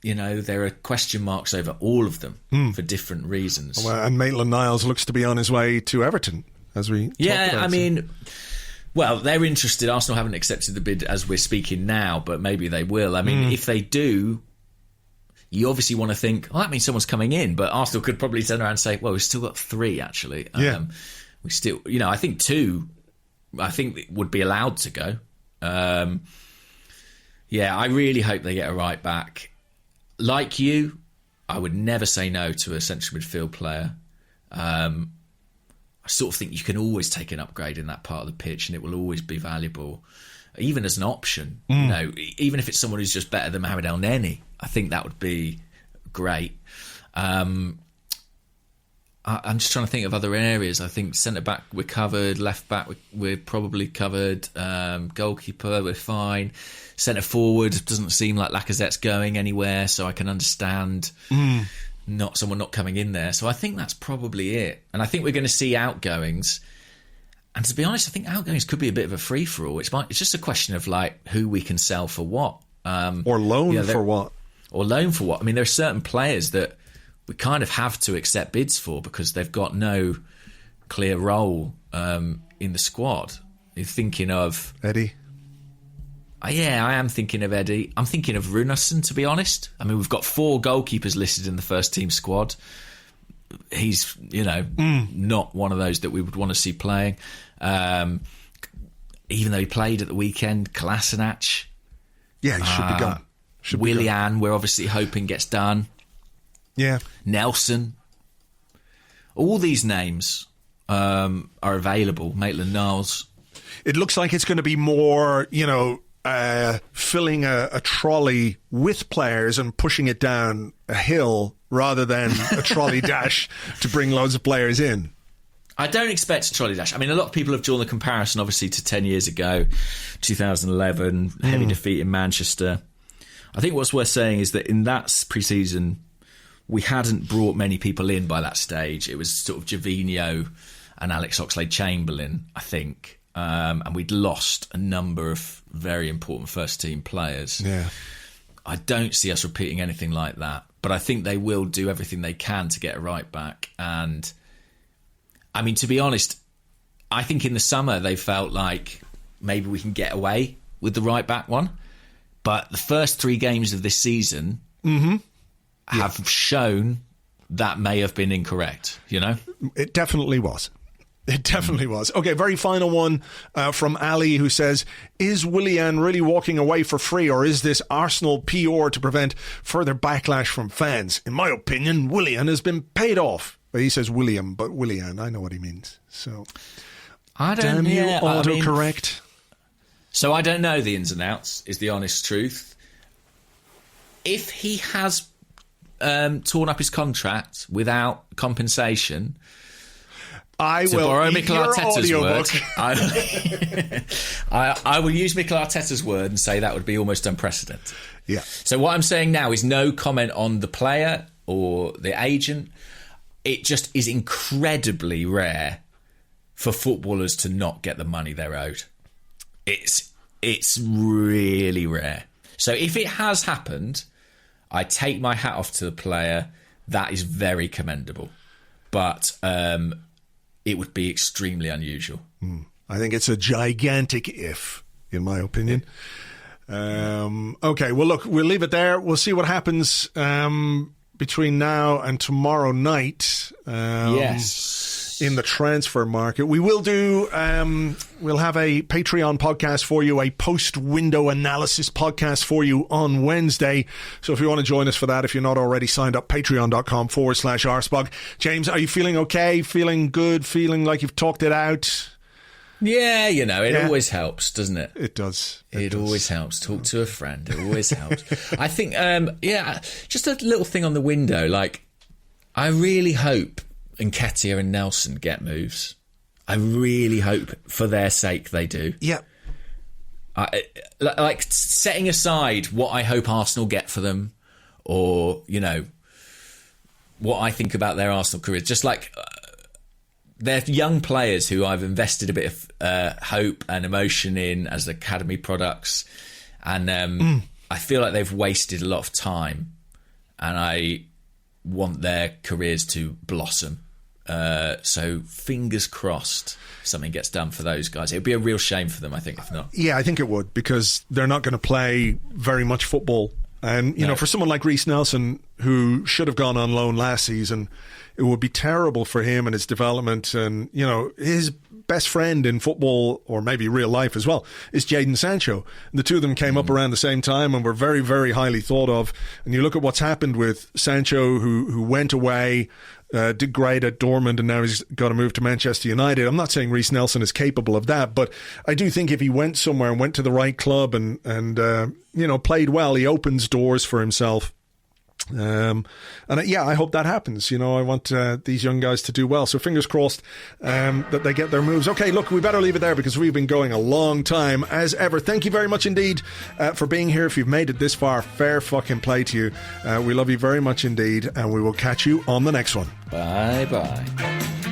you know, there are question marks over all of them for different reasons. Well, and Maitland-Niles looks to be on his way to Everton, as we talked about. I mean, well, they're interested. Arsenal haven't accepted the bid as we're speaking now, but maybe they will. I mean, if they do, you obviously want to think, well, that means someone's coming in, but Arsenal could probably turn around and say, well, we've still got 3, actually. We still, you know, I think 2, I think would be allowed to go. I really hope they get a right back. Like you, I would never say no to a central midfield player. I I sort of think you can always take an upgrade in that part of the pitch, and it will always be valuable, even as an option. You know, even if it's someone who's just better than Mohamed El Neni, I think that would be great. I'm just trying to think of other areas. I think centre back we're covered, left back we're probably covered, goalkeeper we're fine. Centre forward doesn't seem like Lacazette's going anywhere, so I can understand someone not coming in there. So I think that's probably it. And I think we're going to see outgoings. And to be honest, I think outgoings could be a bit of a free for all. It's just a question of like who we can sell for what, or loan for what, or loan for what. I mean, there are certain players that we kind of have to accept bids for because they've got no clear role in the squad. You're thinking of Eddie. Yeah, I am thinking of Eddie. I'm thinking of Runarsson, to be honest. I mean, we've got 4 goalkeepers listed in the first team squad. He's, not one of those that we would want to see playing. Even though he played at the weekend, Kolasinac. Yeah, he should be gone. Willian, we're obviously hoping gets done. Yeah. Nelson. All these names are available. Maitland-Niles. It looks like it's going to be more, filling a trolley with players and pushing it down a hill rather than a trolley dash to bring loads of players in. I don't expect a trolley dash. I mean, a lot of people have drawn the comparison, obviously, to 10 years ago, 2011, heavy defeat in Manchester. I think what's worth saying is that in that pre-season, we hadn't brought many people in by that stage. It was sort of Gervinho and Alex Oxlade-Chamberlain, I think. And we'd lost a number of very important first-team players. Yeah. I don't see us repeating anything like that. But I think they will do everything they can to get a right back. And, I mean, to be honest, I think in the summer they felt like maybe we can get away with the right back one. But the first 3 games of this season have shown that may have been incorrect, It definitely was. It definitely was. Okay, very final one from Ali, who says, is Willian really walking away for free, or is this Arsenal PR to prevent further backlash from fans? In my opinion, Willian has been paid off. Well, he says William, but Willian, I know what he means. So, I don't damn you, autocorrect. So I don't know the ins and outs, is the honest truth. If he has torn up his contract without compensation, I to will borrow eat Mikel your Arteta's audiobook. word. I will use Mikel Arteta's word and say that would be almost unprecedented. Yeah. So what I'm saying now is no comment on the player or the agent. It just is incredibly rare for footballers to not get the money they're owed. It's really rare. So if it has happened, I take my hat off to the player. That is very commendable. But it would be extremely unusual. I think it's a gigantic if, in my opinion. Okay, well, look, we'll leave it there. We'll see what happens between now and tomorrow night. Yes. In the transfer market. We will do, we'll have a Patreon podcast for you, a post-window analysis podcast for you on Wednesday. So if you want to join us for that, if you're not already signed up, patreon.com/Arspog. James, are you feeling okay? Feeling good? Feeling like you've talked it out? Yeah, it always helps, doesn't it? It does. It does. Always helps. Talk to a friend. It always helps. I think, just a little thing on the window. Like, I really hope Nketiah and Nelson get moves. I really hope, for their sake, they do. Yeah. Like, setting aside what I hope Arsenal get for them, or, what I think about their Arsenal careers, just like they're young players who I've invested a bit of hope and emotion in as academy products, and I feel like they've wasted a lot of time, and I want their careers to blossom. So fingers crossed something gets done for those guys. It would be a real shame for them, I think, if not. Yeah, I think it would, because they're not going to play very much football. And, for someone like Reece Nelson, who should have gone on loan last season, it would be terrible for him and his development. And, his best friend in football, or maybe real life as well, is Jadon Sancho. The two of them came up around the same time and were very, very highly thought of. And you look at what's happened with Sancho, who went away, did great at Dortmund, and now he's got to move to Manchester United. I'm not saying Reiss Nelson is capable of that, but I do think if he went somewhere and went to the right club and played well, he opens doors for himself. I hope that happens. I want these young guys to do well. So fingers crossed that they get their moves. Okay, look, we better leave it there because we've been going a long time as ever. Thank you very much indeed for being here. If you've made it this far, fair fucking play to you. We love you very much indeed, and we will catch you on the next one. Bye-bye.